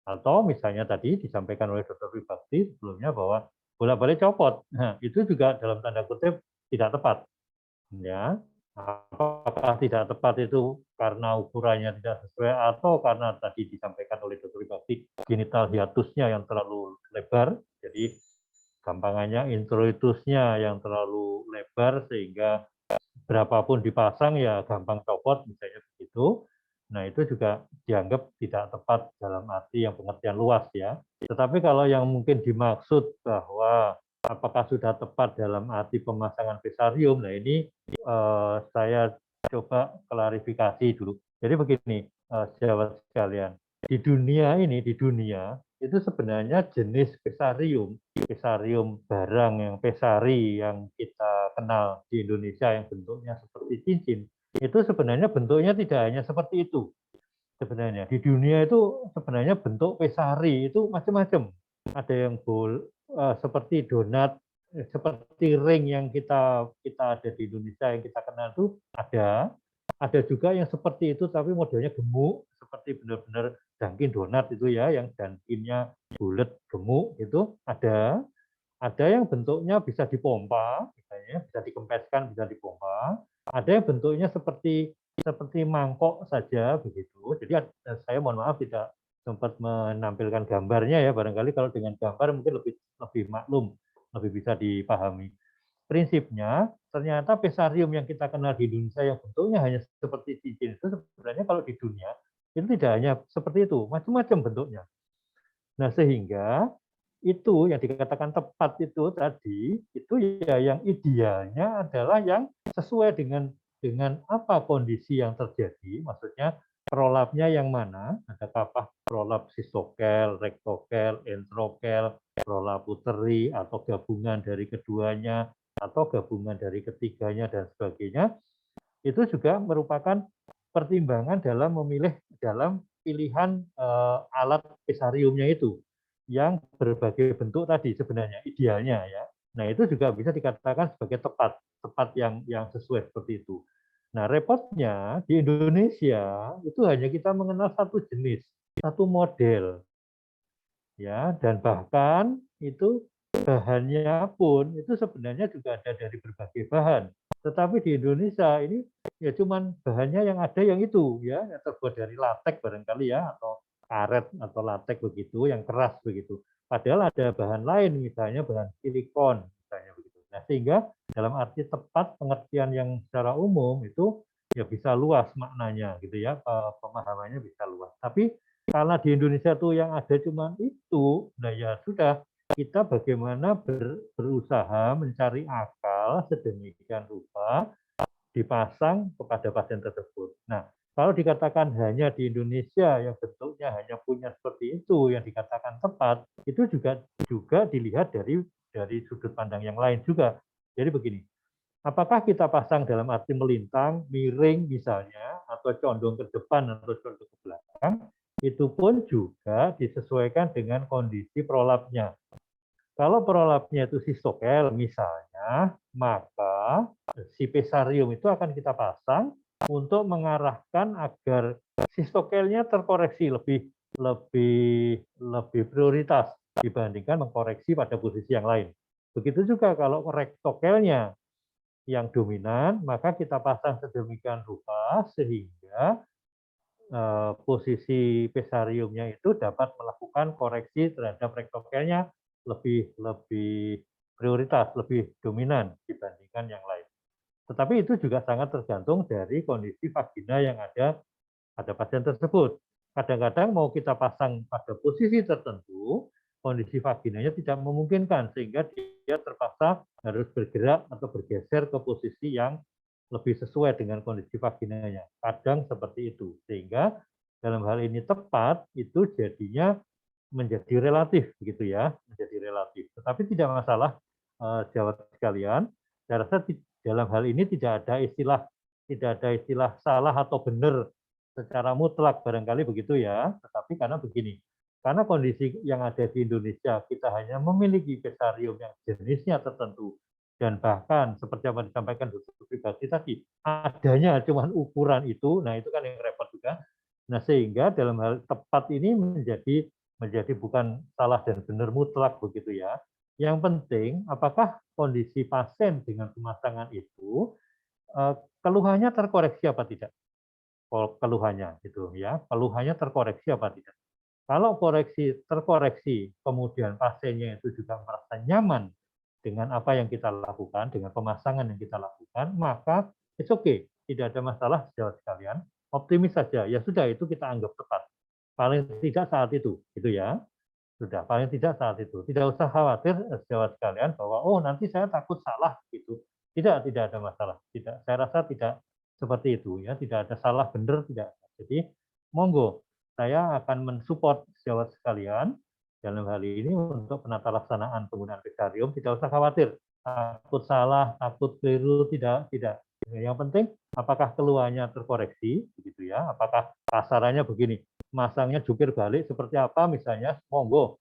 Atau misalnya tadi disampaikan oleh Dr. Pribakti sebelumnya bahwa bolak-balik copot, nah itu juga dalam tanda kutip tidak tepat. Ya, apakah tidak tepat itu karena ukurannya tidak sesuai atau karena tadi disampaikan oleh Dr. Pribakti genital hiatusnya yang terlalu lebar, jadi gampangannya introitusnya yang terlalu lebar sehingga berapapun dipasang ya gampang copot misalnya begitu. Nah itu juga dianggap tidak tepat dalam arti yang pengertian luas ya. Tetapi kalau yang mungkin dimaksud bahwa apakah sudah tepat dalam arti pemasangan pesarium, nah ini saya coba klarifikasi dulu. Jadi begini, sejawat sekalian, di dunia itu sebenarnya jenis pesarium barang yang pesari yang kita kenal di Indonesia yang bentuknya seperti cincin, itu sebenarnya bentuknya tidak hanya seperti itu. Sebenarnya di dunia itu sebenarnya bentuk pesari itu macam-macam. Ada yang seperti donat, seperti ring yang kita ada di Indonesia yang kita kenal itu ada. Ada juga yang seperti itu tapi modelnya gemuk, seperti benar-benar Dunkin Donat itu ya, yang Dunkinnya bulat gemuk itu ada. Ada yang bentuknya bisa dipompa, misalnya bisa dikempeskan, bisa dipompa. Ada yang bentuknya seperti mangkok saja begitu. Jadi saya mohon maaf tidak sempat menampilkan gambarnya ya, barangkali kalau dengan gambar mungkin lebih maklum, lebih bisa dipahami. Prinsipnya ternyata pesarium yang kita kenal di Indonesia yang bentuknya hanya seperti cincin itu sebenarnya kalau di dunia itu tidak hanya seperti itu, macam-macam bentuknya. Nah sehingga itu yang dikatakan tepat itu tadi itu ya yang idealnya adalah yang sesuai dengan apa kondisi yang terjadi, maksudnya prolapsnya yang mana, adakah prolap sistokel, rektokel, entrokel, prolap uteri atau gabungan dari keduanya atau gabungan dari ketiganya dan sebagainya, itu juga merupakan pertimbangan dalam memilih dalam pilihan alat pesariumnya itu yang berbagai bentuk tadi sebenarnya idealnya ya. Nah itu juga bisa dikatakan sebagai tepat yang sesuai seperti itu. Nah repotnya di Indonesia itu hanya kita mengenal satu jenis, satu model, ya dan bahkan itu bahannya pun itu sebenarnya juga ada dari berbagai bahan. Tetapi di Indonesia ini ya cuman bahannya yang ada yang itu ya, yang terbuat dari latek barangkali ya, atau karet atau latek begitu, yang keras begitu. Padahal ada bahan lain, misalnya bahan silikon misalnya begitu. Nah, sehingga dalam arti tepat pengertian yang secara umum itu ya bisa luas maknanya gitu ya, pemahamannya bisa luas. Tapi karena di Indonesia tuh yang ada cuma itu, nah ya sudah, kita bagaimana berusaha mencari akal sedemikian rupa dipasang kepada pasien tersebut. Nah, kalau dikatakan hanya di Indonesia yang bentuknya hanya punya seperti itu yang dikatakan tepat, itu juga dilihat dari sudut pandang yang lain juga. Jadi begini, apakah kita pasang dalam arti melintang, miring misalnya, atau condong ke depan atau condong ke belakang, itu pun juga disesuaikan dengan kondisi prolapnya. Kalau prolapnya itu sistokel misalnya, maka si pesarium itu akan kita pasang untuk mengarahkan agar sistokelnya terkoreksi lebih prioritas dibandingkan mengkoreksi pada posisi yang lain. Begitu juga kalau rektokelnya yang dominan, maka kita pasang sedemikian rupa sehingga posisi pesariumnya itu dapat melakukan koreksi terhadap rektokelnya lebih prioritas, lebih dominan dibandingkan yang lain. Tetapi itu juga sangat tergantung dari kondisi vagina yang ada pada pasien tersebut. Kadang-kadang mau kita pasang pada posisi tertentu, kondisi vaginanya tidak memungkinkan, sehingga dia terpaksa harus bergerak atau bergeser ke posisi yang lebih sesuai dengan kondisi vaginanya. Kadang seperti itu. Sehingga dalam hal ini tepat itu jadinya menjadi relatif gitu ya, menjadi relatif. Tetapi tidak masalah jawab sekalian. Saya rasa dalam hal ini tidak ada istilah salah atau benar secara mutlak barangkali begitu ya. Tetapi karena begini, karena kondisi yang ada di Indonesia kita hanya memiliki pesarium yang jenisnya tertentu, dan bahkan seperti apa disampaikan Dr. Pribadi tadi, adanya cuma ukuran itu, nah itu kan yang repot juga. Nah sehingga dalam hal tepat ini menjadi bukan salah dan benar mutlak begitu ya. Yang penting apakah kondisi pasien dengan pemasangan itu keluhannya terkoreksi apa tidak? Keluhannya gitu ya, keluhannya terkoreksi apa tidak? Kalau terkoreksi, kemudian pasiennya itu juga merasa nyaman dengan apa yang kita lakukan, dengan pemasangan yang kita lakukan, maka it's okay, tidak ada masalah sejauh sekalian, optimis saja, ya sudah itu kita anggap tepat. Paling tidak saat itu, gitu ya. Sudah, paling tidak saat itu. Tidak usah khawatir sejauh sekalian bahwa oh nanti saya takut salah gitu. Tidak ada masalah. Tidak, saya rasa tidak seperti itu ya, tidak ada salah benar tidak. Jadi monggo, saya akan mensupport sejauh sekalian dalam hal ini untuk penata laksanaan penggunaan pesarium, tidak usah khawatir takut salah, takut keliru, tidak. Yang penting apakah keluhannya terkoreksi begitu ya, apakah kasarannya begini, masangnya jukir balik seperti apa misalnya, monggo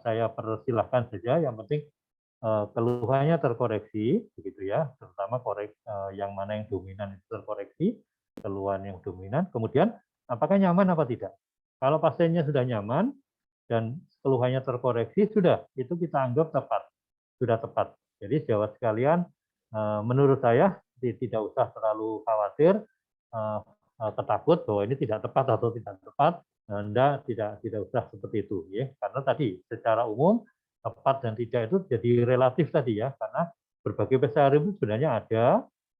saya persilahkan saja, yang penting keluhannya terkoreksi begitu ya, terutama yang mana yang dominan itu terkoreksi, keluhan yang dominan, kemudian apakah nyaman apa tidak. Kalau pasiennya sudah nyaman dan keluhannya terkoreksi, sudah, itu kita anggap tepat, sudah tepat. Jadi jawab sekalian, menurut saya tidak usah terlalu khawatir, ketakut bahwa ini tidak tepat atau tidak tepat. Anda tidak usah seperti itu, ya. Karena tadi secara umum tepat dan tidak itu jadi relatif tadi ya, karena berbagai pesarium itu sebenarnya ada,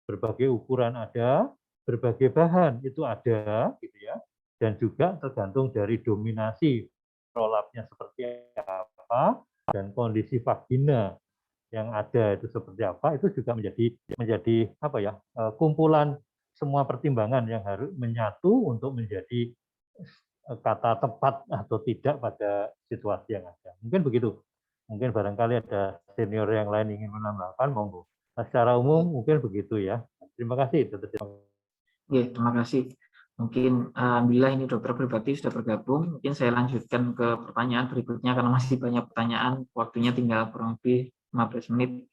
berbagai ukuran ada, berbagai bahan itu ada, gitu ya, dan juga tergantung dari dominasi prolapnya seperti apa dan kondisi vagina yang ada itu seperti apa, itu juga menjadi apa ya, kumpulan semua pertimbangan yang harus menyatu untuk menjadi kata tepat atau tidak pada situasi yang ada. Mungkin begitu. Mungkin barangkali ada senior yang lain ingin menambahkan, monggo. Nah, secara umum mungkin begitu ya. Terima kasih. Oke, terima kasih. Mungkin alhamdulillah ini Dokter Pribadi sudah bergabung. Mungkin saya lanjutkan ke pertanyaan berikutnya karena masih banyak pertanyaan. Waktunya tinggal kurang lebih 15 menit.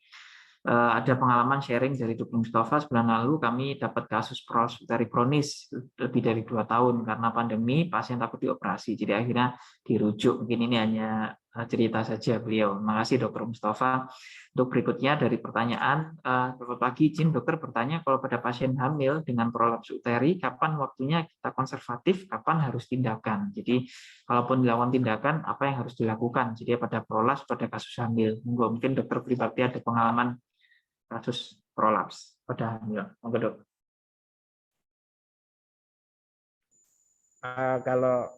Ada pengalaman sharing dari Dr. Mustafa, sebulan lalu kami dapat kasus prostatari kronis lebih dari 2 tahun karena pandemi, pasien takut dioperasi. Jadi akhirnya dirujuk. Mungkin ini hanya cerita saja beliau. Terima kasih Dr. Mustafa. Untuk berikutnya dari pertanyaan, Bapak pagi izin dokter bertanya, kalau pada pasien hamil dengan prolaps uteri, kapan waktunya kita konservatif, kapan harus tindakan? Jadi, kalaupun dilakukan tindakan, apa yang harus dilakukan? Jadi pada prolaps, pada kasus hamil. Mungkin dokter pribadi ada pengalaman kasus prolaps pada hamil. Monggo dok. Kalau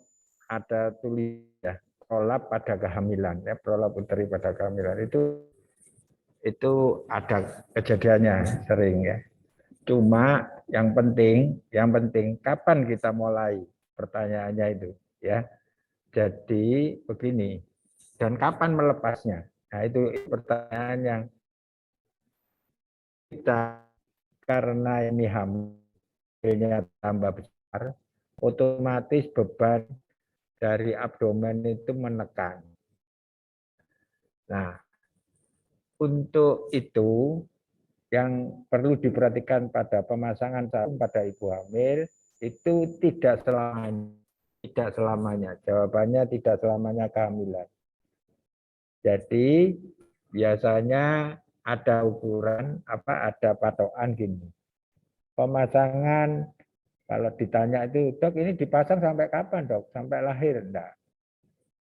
ada tulis ya prolap pada kehamilan, ya prolap uteri pada kehamilan itu ada kejadiannya sering ya. Cuma yang penting kapan kita mulai, pertanyaannya itu ya. Jadi begini, dan kapan melepasnya? Nah itu pertanyaan yang kita, karena ini hamilnya tambah besar, otomatis beban dari abdomen itu menekan. Nah, untuk itu yang perlu diperhatikan pada pemasangan sarung pada ibu hamil itu tidak selamanya. Jawabannya tidak selamanya kehamilan. Jadi biasanya ada ukuran ada patokan gini. Pemasangan kalau ditanya itu, dok ini dipasang sampai kapan dok? Sampai lahir enggak?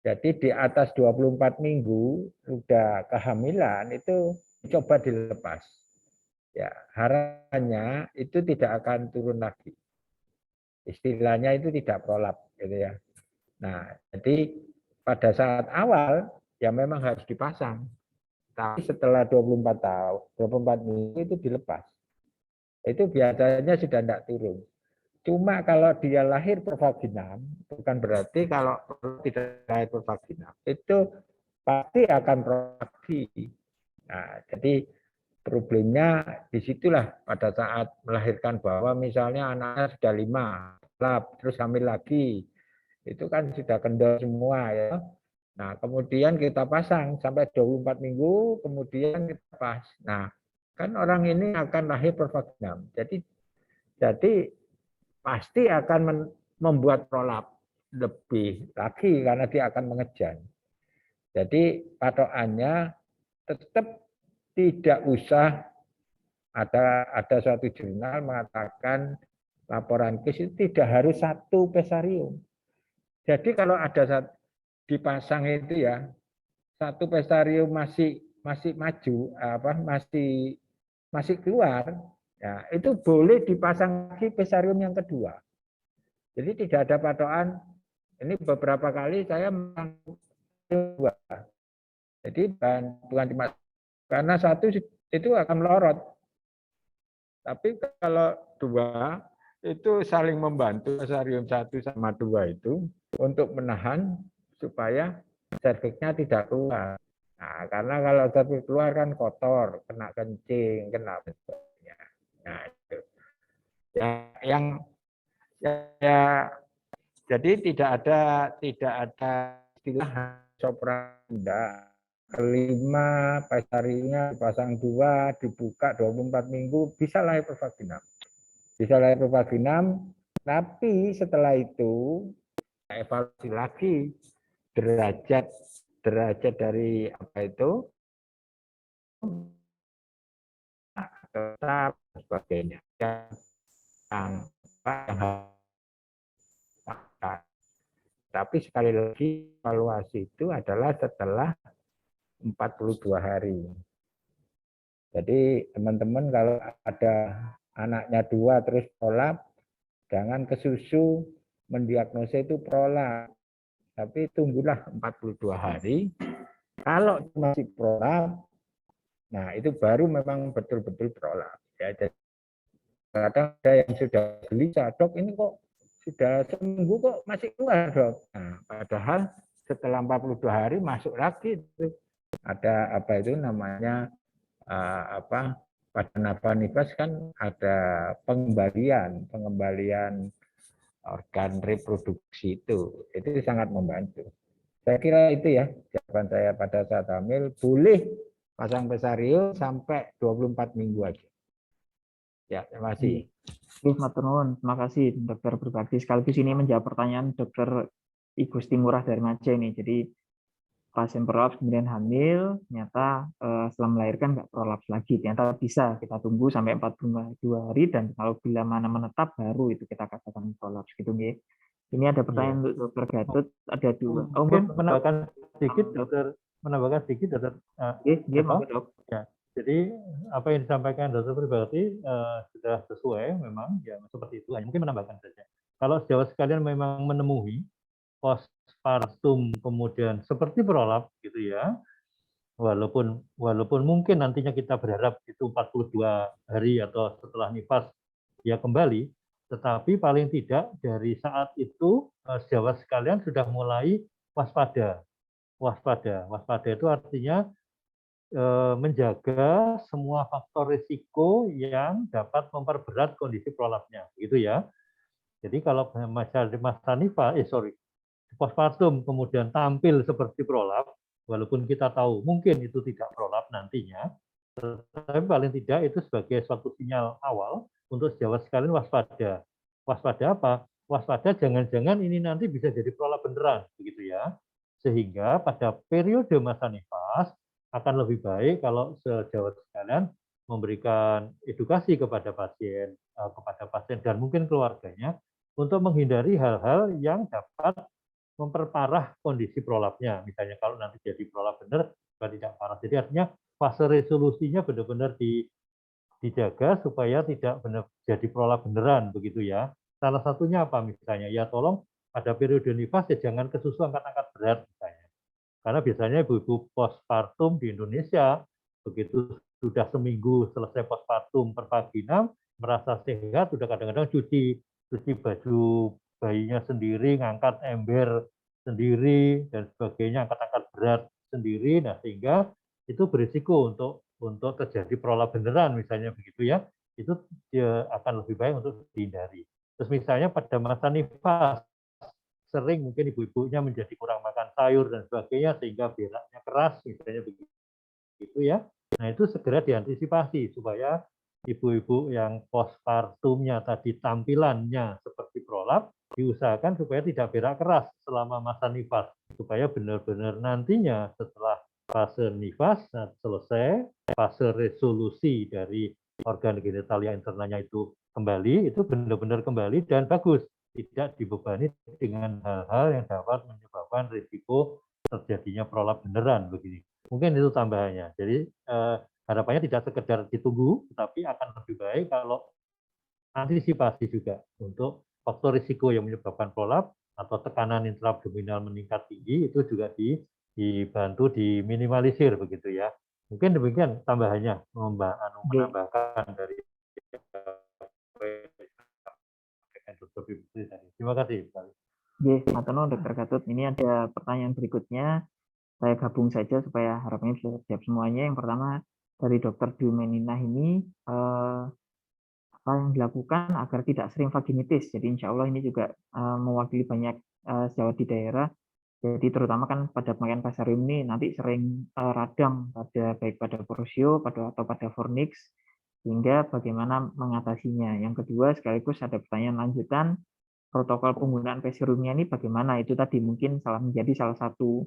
Jadi di atas 24 minggu sudah kehamilan itu coba dilepas. Ya, harapannya itu tidak akan turun lagi. Istilahnya itu tidak prolap gitu ya. Nah, jadi pada saat awal ya memang harus dipasang. Tapi setelah 24 minggu itu dilepas. Itu biasanya sudah tidak turun. Cuma kalau dia lahir pervaginam, bukan berarti kalau tidak lahir pervaginam, itu pasti akan proaksi. Nah, jadi problemnya disitulah pada saat melahirkan bahwa misalnya anaknya sudah 5, terus hamil lagi, itu kan sudah kendor semua ya. Nah, kemudian kita pasang sampai 24 minggu, kemudian kita pas. Nah, kan orang ini akan lahir pervaginam. Jadi pasti akan membuat prolap lebih lagi karena dia akan mengejan. Jadi patokannya tetap tidak usah ada suatu jurnal mengatakan laporan KIS itu tidak harus 1 pesarium. Jadi kalau ada dipasang itu ya 1 pesarium masih maju masih keluar. Ya, itu boleh dipasang lagi pesarium yang kedua. Jadi tidak ada patokan. Ini beberapa kali saya dua. Jadi bukan cuma karena 1 itu akan melorot. Tapi kalau 2 itu saling membantu pesarium 1 sama 2 itu untuk menahan supaya serviksnya tidak keluar. Nah, karena kalau serviks keluar kan kotor, kena kencing, kena sebagainya. Nah, itu. Ya, jadi tidak ada istilah sopranda. Kelima pesariumnya dipasang 2, dibuka 24 minggu, bisa lahir pervaginam. Bisa lahir pervaginam, tapi setelah itu evaluasi lagi derajat dari apa itu tetap sebagainya. Tapi sekali lagi evaluasi itu adalah setelah 42 hari. Jadi teman-teman kalau ada anaknya 2 terus prolap, jangan kesusu mendiagnosa itu prolap. Tapi tunggulah 42 hari. Kalau masih prolap, nah itu baru memang betul-betul prolap. Ya, jadi kadang ada yang sudah gelisah, dok ini kok sudah seminggu kok masih keluar dok. Nah, padahal setelah 42 hari masuk lagi itu ada apa itu namanya pada nafas nifas kan ada pengembalian organ reproduksi itu sangat membantu. Saya kira itu ya jawaban saya pada saat hamil, boleh pasang pesarium sampai 24 minggu aja. Ya, terima kasih. Terima kasih dokter berbakti. Sekaligus ini menjawab pertanyaan dokter Igu Timurah dari Maja ini. Jadi pasien prolaps kemudian hamil, ternyata setelah melahirkan nggak prolaps lagi, ternyata bisa kita tunggu sampai 42 hari, dan kalau bila mana menetap baru itu kita katakan prolaps gitu nggih. Ini ada pertanyaan untuk Dokter Gatot, ada dua. Oh, Mungkin enggak. menambahkan sedikit, dokter. Nggih, monggo, Dok. Ya, jadi apa yang disampaikan Dokter Pribadi sudah sesuai, memang ya seperti itu. Hanya mungkin menambahkan saja. Kalau sejauh sekalian memang menemui postpartum kemudian seperti prolaps gitu ya, walaupun mungkin nantinya kita berharap itu 42 hari atau setelah nifas ya kembali, tetapi paling tidak dari saat itu sejawat sekalian sudah mulai waspada. Waspada itu artinya menjaga semua faktor risiko yang dapat memperberat kondisi prolapsnya, gitu ya. Jadi kalau masa nifas, postpartum kemudian tampil seperti prolaps, walaupun kita tahu mungkin itu tidak prolaps nantinya, tapi paling tidak itu sebagai suatu sinyal awal untuk sejawat sekalian waspada. Waspada apa? Waspada jangan-jangan ini nanti bisa jadi prolaps beneran, begitu ya. Sehingga pada periode masa nifas akan lebih baik kalau sejawat sekalian memberikan edukasi kepada pasien dan mungkin keluarganya untuk menghindari hal-hal yang dapat memperparah kondisi prolapsnya. Misalnya kalau nanti jadi prolaps benar, tidak parah. Jadi artinya fase resolusinya benar-benar dijaga supaya tidak benar jadi prolaps beneran, begitu ya. Salah satunya apa misalnya? Ya tolong pada periode nifas ya jangan kesusu angkat-angkat berat misalnya. Karena biasanya ibu-ibu postpartum di Indonesia begitu sudah seminggu selesai postpartum perpaginam merasa sehat, sudah kadang-kadang cuci baju bayinya sendiri, ngangkat ember sendiri dan sebagainya, angkat-angkat berat sendiri. Nah, sehingga itu berisiko untuk terjadi prolaps beneran misalnya begitu ya. Itu dia akan lebih baik untuk dihindari. Terus misalnya pada masa nifas sering mungkin ibu-ibunya menjadi kurang makan sayur dan sebagainya sehingga beraknya keras misalnya begitu ya. Nah itu segera diantisipasi supaya ibu-ibu yang postpartumnya tadi tampilannya seperti prolaps diusahakan supaya tidak berak keras selama masa nifas supaya benar-benar nantinya setelah fase nifas selesai, fase resolusi dari organ genital yang internalnya itu kembali, itu benar-benar kembali dan bagus, tidak dibebani dengan hal-hal yang dapat menyebabkan risiko terjadinya prolaps beneran begini. Mungkin itu tambahannya. Jadi harapannya tidak sekedar ditunggu, tetapi akan lebih baik kalau antisipasi juga untuk faktor risiko yang menyebabkan prolaps atau tekanan intraabdominal meningkat tinggi itu juga dibantu diminimalisir begitu ya. Mungkin demikian tambahannya, menambahkan dari terima kasih. Dokter Gatot. Ini ada pertanyaan berikutnya. Saya gabung saja supaya harapannya bisa terjawab semuanya. Yang pertama dari Dokter Dumenina ini, apa yang dilakukan agar tidak sering vaginitis? Jadi insya Allah ini juga mewakili banyak sejawat di daerah. Jadi terutama kan pada pemakaian pasarium ini nanti sering radang baik pada porosio atau pada fornix, sehingga bagaimana mengatasinya. Yang kedua sekaligus ada pertanyaan lanjutan, protokol penggunaan pasariumnya ini bagaimana? Itu tadi mungkin menjadi salah satu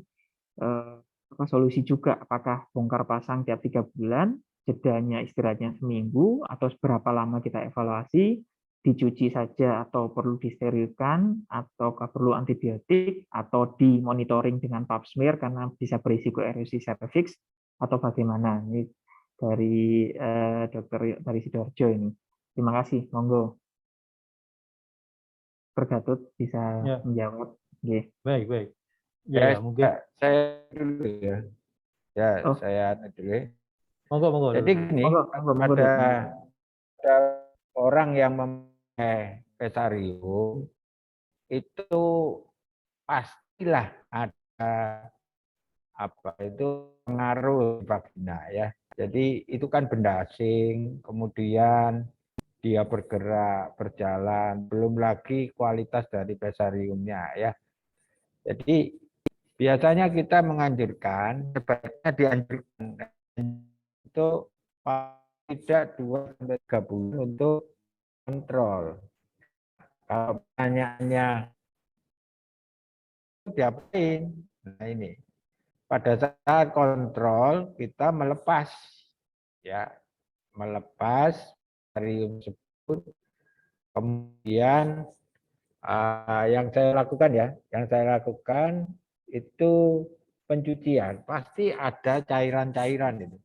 solusi juga, apakah bongkar pasang tiap 3 bulan, jedanya istirahatnya seminggu, atau seberapa lama kita evaluasi, dicuci saja atau perlu disterilkan, ataukah perlu antibiotik, atau dimonitoring dengan pap smear karena bisa berisiko erosi serviks, atau bagaimana? Ini dari Dokter dari Sidoarjo ini. Terima kasih, monggo. Bergatut bisa menjawab. Okay. Baik. Ya, mungkin saya dulu ya. Saya dulu. Monggo. Jadi gini, ada orang yang memakai pesarium itu pastilah ada pengaruh vagina ya. Jadi itu kan benda asing, kemudian dia bergerak, berjalan, belum lagi kualitas dari pesariumnya ya. Jadi biasanya kita menganjurkan, sebaiknya dianjurkan untuk tidak 2-3 bulan untuk kontrol. Kalau pertanyaannya diapain? Nah ini. pada saat kontrol kita melepas ya, melepas barium tersebut, kemudian yang saya lakukan itu pencucian, pasti ada cairan-cairan itu.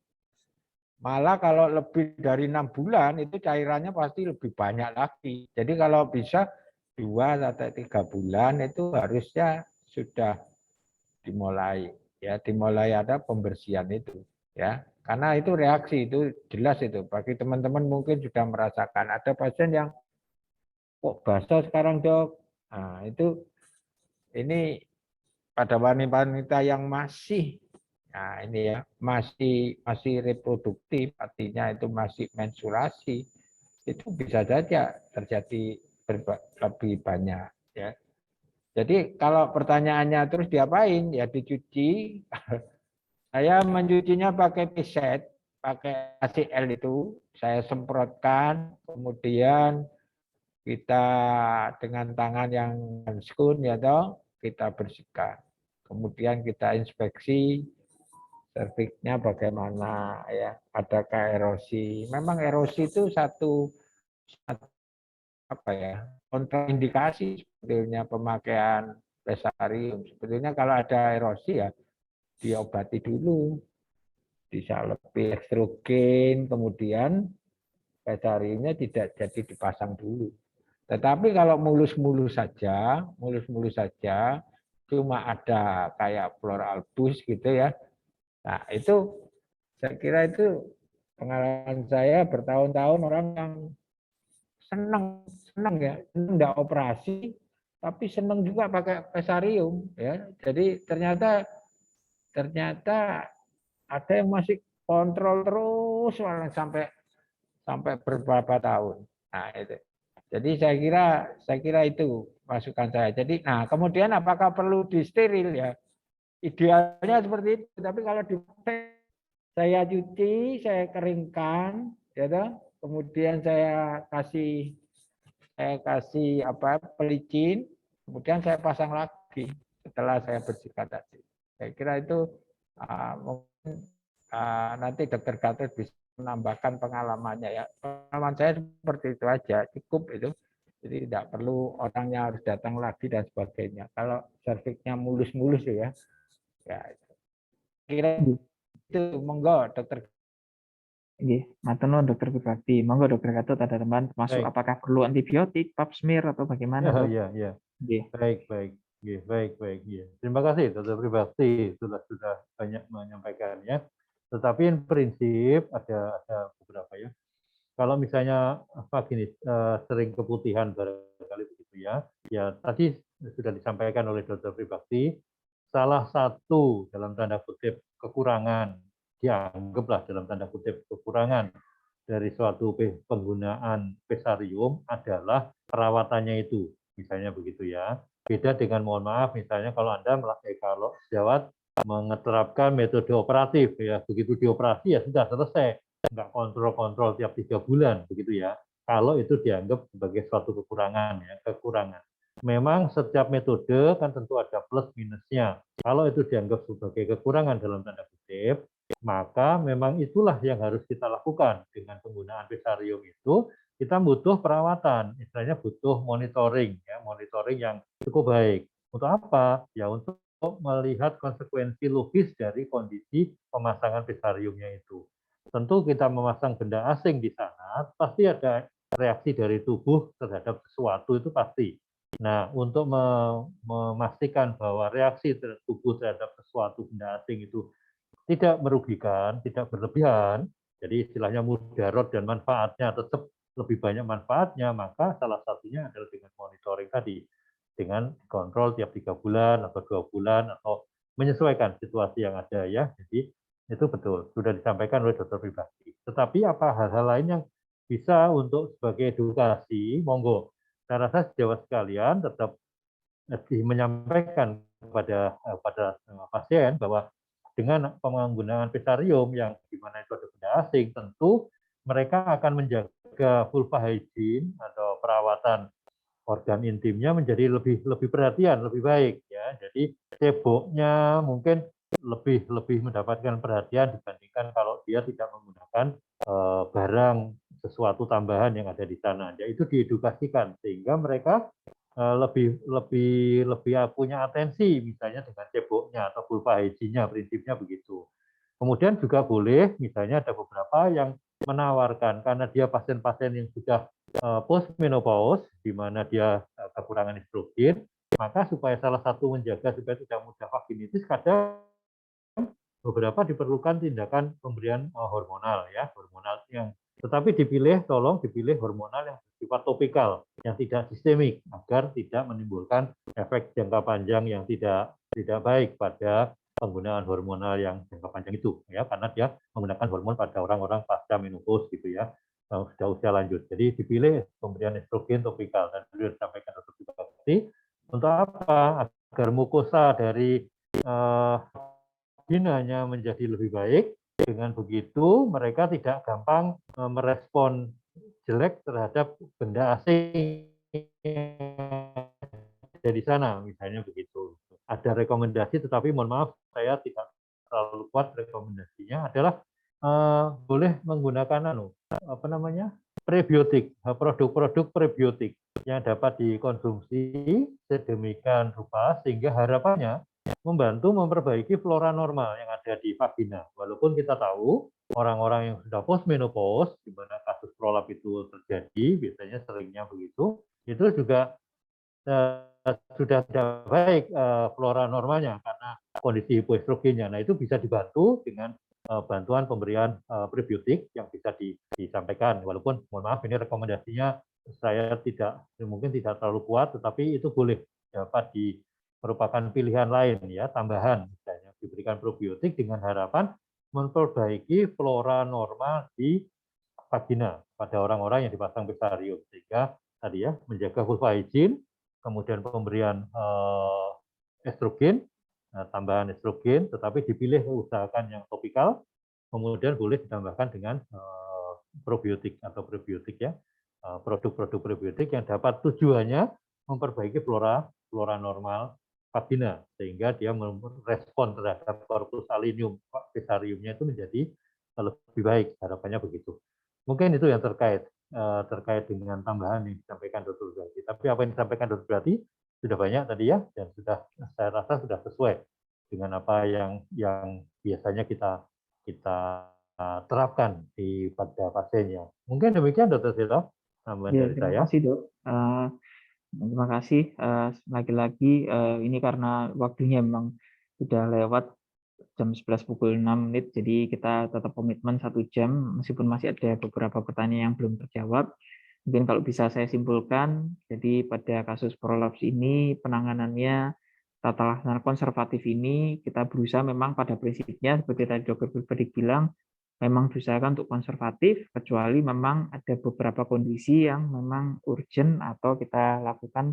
Malah kalau lebih dari 6 bulan itu cairannya pasti lebih banyak lagi. Jadi kalau bisa 2 atau 3 bulan itu harusnya sudah dimulai ada pembersihan itu ya. Karena itu reaksi itu jelas itu. Bagi teman-teman mungkin sudah merasakan ada pasien yang kok basah sekarang, Dok. Nah, ini pada wanita yang masih masih reproduktif, artinya itu masih menstruasi, itu bisa saja terjadi lebih banyak ya. Jadi kalau pertanyaannya terus diapain? Ya dicuci. Saya mencucinya pakai piset, pakai ACL itu, saya semprotkan, kemudian kita dengan tangan yang handscoon ya toh, kita bersihkan. Kemudian kita inspeksi serviknya bagaimana ya, adakah erosi. Memang erosi itu satu kontraindikasi sebetulnya pemakaian pesarium. Sebetulnya kalau ada erosi ya diobati dulu, bisa lebih estrogen, kemudian pesariumnya tidak jadi dipasang dulu. Tetapi kalau mulus-mulus saja, cuma ada kayak floral bush gitu ya. Nah, itu saya kira itu pengalaman saya bertahun-tahun orang yang senang ya, senang enggak operasi, tapi senang juga pakai pesarium ya. Jadi ternyata ada yang masih kontrol terus sampai beberapa tahun. Nah, itu. Jadi saya kira itu masukan saya. Jadi kemudian apakah perlu disteril ya? Idealnya seperti itu, tapi kalau dipakai saya cuci, saya keringkan, ya toh? Kemudian saya kasih pelicin, kemudian saya pasang lagi setelah saya bersihkan tadi. Saya kira itu mungkin nanti Dokter Gatot bisa menambahkan pengalamannya ya. Pengalaman saya seperti itu aja, cukup itu. Jadi tidak perlu orangnya harus datang lagi dan sebagainya. Kalau serviknya mulus-mulus ya, kira itu monggo Dokter. Matur nuwun Dokter Pribadi. Monggo Dokter Gatot ada teman masuk apakah perlu antibiotik, pap smear atau bagaimana? Ya. Baik. Ya. Terima kasih Dokter Pribadi sudah banyak menyampaikannya. Tetapi in prinsip ada beberapa ya. Kalau misalnya sering keputihan barangkali begitu ya. Ya tadi sudah disampaikan oleh Dokter Pribadi, salah satu dalam tanda kutip kekurangan, dianggaplah dalam tanda kutip kekurangan dari suatu penggunaan pesarium adalah perawatannya itu, misalnya begitu ya. Beda dengan mohon maaf misalnya kalau Anda kalau sejawat menerapkan metode operatif ya, begitu dioperasi ya sudah selesai, nggak kontrol tiap 3 bulan begitu ya. Kalau itu dianggap sebagai suatu kekurangan ya, kekurangan. Memang setiap metode kan tentu ada plus minusnya. Kalau itu dianggap sebagai kekurangan dalam tanda kutip, maka memang itulah yang harus kita lakukan dengan penggunaan pesarium itu. Kita butuh perawatan, istilahnya butuh monitoring ya, monitoring yang cukup baik. Untuk apa? Ya untuk melihat konsekuensi logis dari kondisi pemasangan pesariumnya itu. Tentu kita memasang benda asing di sana, pasti ada reaksi dari tubuh terhadap sesuatu itu pasti. Nah, untuk memastikan bahwa reaksi tubuh terhadap sesuatu benda asing itu tidak merugikan, tidak berlebihan, jadi istilahnya mudarat dan manfaatnya tetap lebih banyak manfaatnya, maka salah satunya adalah dengan monitoring tadi, dengan kontrol tiap 3 bulan atau 2 bulan atau menyesuaikan situasi yang ada ya. Jadi itu betul, sudah disampaikan oleh Dokter Pribadi. Tetapi apa hal-hal lain yang bisa untuk sebagai edukasi, monggo. Saya rasa sejawat sekalian tetap menyampaikan kepada pasien bahwa dengan penggunaan pesarium yang di mana itu ada benda asing, tentu mereka akan menjaga vulva hygiene atau perawatan organ intimnya menjadi lebih perhatian, lebih baik ya. Jadi ceboknya mungkin lebih mendapatkan perhatian dibandingkan kalau dia tidak menggunakan barang sesuatu tambahan yang ada di sana. Yaitu diedukasikan sehingga mereka lebih punya atensi, misalnya dengan ceboknya atau vulva hygiene-nya, prinsipnya begitu. Kemudian juga boleh, misalnya ada beberapa yang menawarkan karena dia pasien-pasien yang sudah post menopause, di mana dia kekurangan estrogen, maka supaya salah satu menjaga supaya tidak mudah vaginitis, kadang beberapa diperlukan tindakan pemberian hormonal ya, hormonal yang tetapi tolong dipilih hormonal yang bersifat topikal, yang tidak sistemik agar tidak menimbulkan efek jangka panjang yang tidak baik pada penggunaan hormonal yang jangka panjang itu ya, karena dia menggunakan hormon pada orang-orang pasca menopause gitu ya, sudah usia lanjut. Jadi dipilih pemberian estrogen topikal dan sudah disampaikan dokter juga tadi untuk apa? Agar mukosa dari vaginanya menjadi lebih baik. Dengan begitu mereka tidak gampang merespon jelek terhadap benda asing dari sana, misalnya begitu. Ada rekomendasi, tetapi mohon maaf saya tidak terlalu kuat rekomendasinya adalah boleh menggunakan prebiotik, produk-produk prebiotik yang dapat dikonsumsi sedemikian rupa sehingga harapannya membantu memperbaiki flora normal yang ada di vagina. Walaupun kita tahu orang-orang yang sudah post menopause, di mana kasus prolap itu terjadi, biasanya seringnya begitu, itu juga sudah tidak baik flora normalnya karena kondisi hipoestrogennya. Nah, itu bisa dibantu dengan bantuan pemberian prebiotik yang bisa disampaikan. Walaupun mohon maaf ini rekomendasinya saya mungkin tidak terlalu kuat, tetapi itu boleh dapat merupakan pilihan lain ya, tambahan misalnya diberikan probiotik dengan harapan memperbaiki flora normal di vagina pada orang-orang yang dipasang pesarium sehingga tadi ya menjaga vulva hygiene, kemudian pemberian estrogen, tambahan estrogen, tetapi dipilih usahakan yang topikal, kemudian boleh ditambahkan dengan probiotik atau prebiotik ya, produk-produk prebiotik yang dapat tujuannya memperbaiki flora normal vagina sehingga dia merespon terhadap corpus salinium pesariumnya itu menjadi lebih baik, harapannya begitu. Mungkin itu yang terkait dengan tambahan yang disampaikan Dr. Brati. Tapi apa yang disampaikan Dr. Brati sudah banyak tadi ya, dan sudah saya rasa sudah sesuai dengan apa yang biasanya kita terapkan pada pasiennya. Mungkin demikian Dr. Sito, tambahan dari saya. Terima kasih Dok. Terima kasih. Lagi-lagi ini karena waktunya memang sudah lewat jam 11 pukul 6 menit, jadi kita tetap komitmen 1 jam, meskipun masih ada beberapa pertanyaan yang belum terjawab. Mungkin kalau bisa saya simpulkan, jadi pada kasus prolaps ini penanganannya tata laksana konservatif ini kita berusaha memang pada prinsipnya seperti tadi Dr. Bedik bilang, memang diusahakan untuk konservatif, kecuali memang ada beberapa kondisi yang memang urgent atau kita lakukan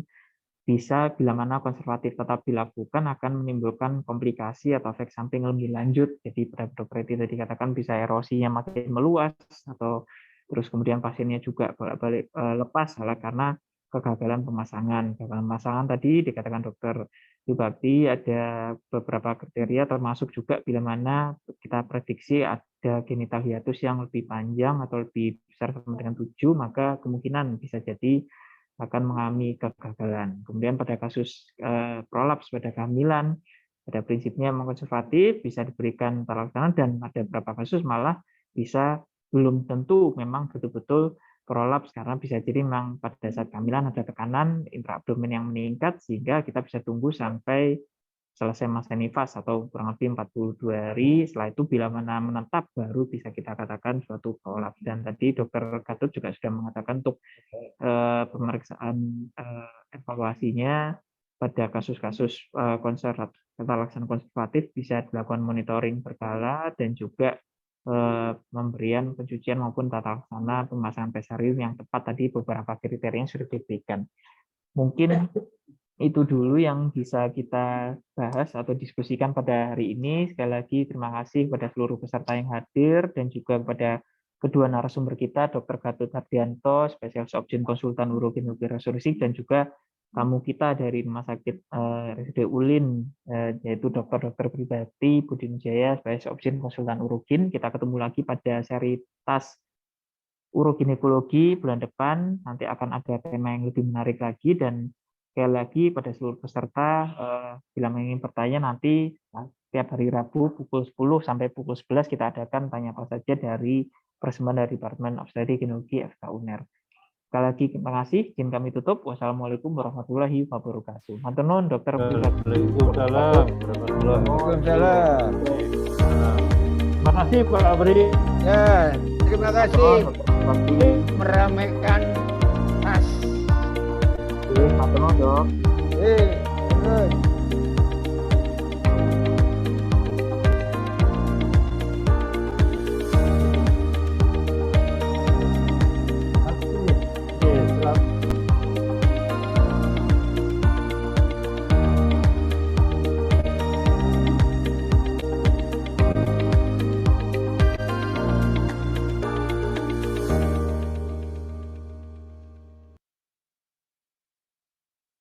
bisa bila mana konservatif tetap dilakukan akan menimbulkan komplikasi atau efek samping lebih lanjut. Jadi pada dokter tadi katakan bisa erosinya makin meluas atau terus kemudian pasiennya juga bolak-balik lepas karena kegagalan pemasangan. Kegagalan pemasangan tadi dikatakan dokter Subakti ada beberapa kriteria termasuk juga bila mana kita prediksi ada genital hiatus yang lebih panjang atau lebih besar sama dengan 7, maka kemungkinan bisa jadi akan mengalami kegagalan. Kemudian pada kasus prolaps pada kehamilan, pada prinsipnya memang konservatif, bisa diberikan tata laksana, dan ada beberapa kasus malah bisa belum tentu memang betul-betul prolaps, karena bisa jadi memang pada saat kehamilan ada tekanan intraabdomen yang meningkat, sehingga kita bisa tunggu sampai selesai masa nifas atau kurang lebih 42 hari. Setelah itu bila mana menetap baru bisa kita katakan suatu prolaps. Dan tadi Dokter Gatot juga sudah mengatakan untuk pemeriksaan evaluasinya pada kasus-kasus tata laksana konservatif bisa dilakukan monitoring berkala dan juga pemberian pencucian maupun tata laksana pemasangan pesarium yang tepat tadi beberapa kriteria yang sudah diberikan. Mungkin itu dulu yang bisa kita bahas atau diskusikan pada hari ini. Sekali lagi terima kasih kepada seluruh peserta yang hadir dan juga kepada kedua narasumber kita, Dr. Gatot Hardianto, spesialis obgyn konsultan urologi nuklir resolusi, dan juga tamu kita dari Rumah Sakit RSUD Ulin, yaitu dokter pribadi Budi Nujaya sebagai opsin konsultan urogin. Kita ketemu lagi pada seri tas uroginekologi bulan depan. Nanti akan ada tema yang lebih menarik lagi, dan sekali lagi pada seluruh peserta, bila ingin bertanya nanti setiap hari Rabu pukul 10 sampai pukul 11 kita adakan tanya apa saja dari persembahan dari Departemen Obstetrik Ginekologi FK UNER. Sekali lagi terima kasih, izin kami tutup. Wassalamualaikum warahmatullahi wabarakatuh. Matur nuwun Dokter. Waalaikumsalam. Waalaikumsalam. Terima kasih Pak Abri. Ya, terima kasih meramaikan tas. Matur nuwun, Dok. Terus.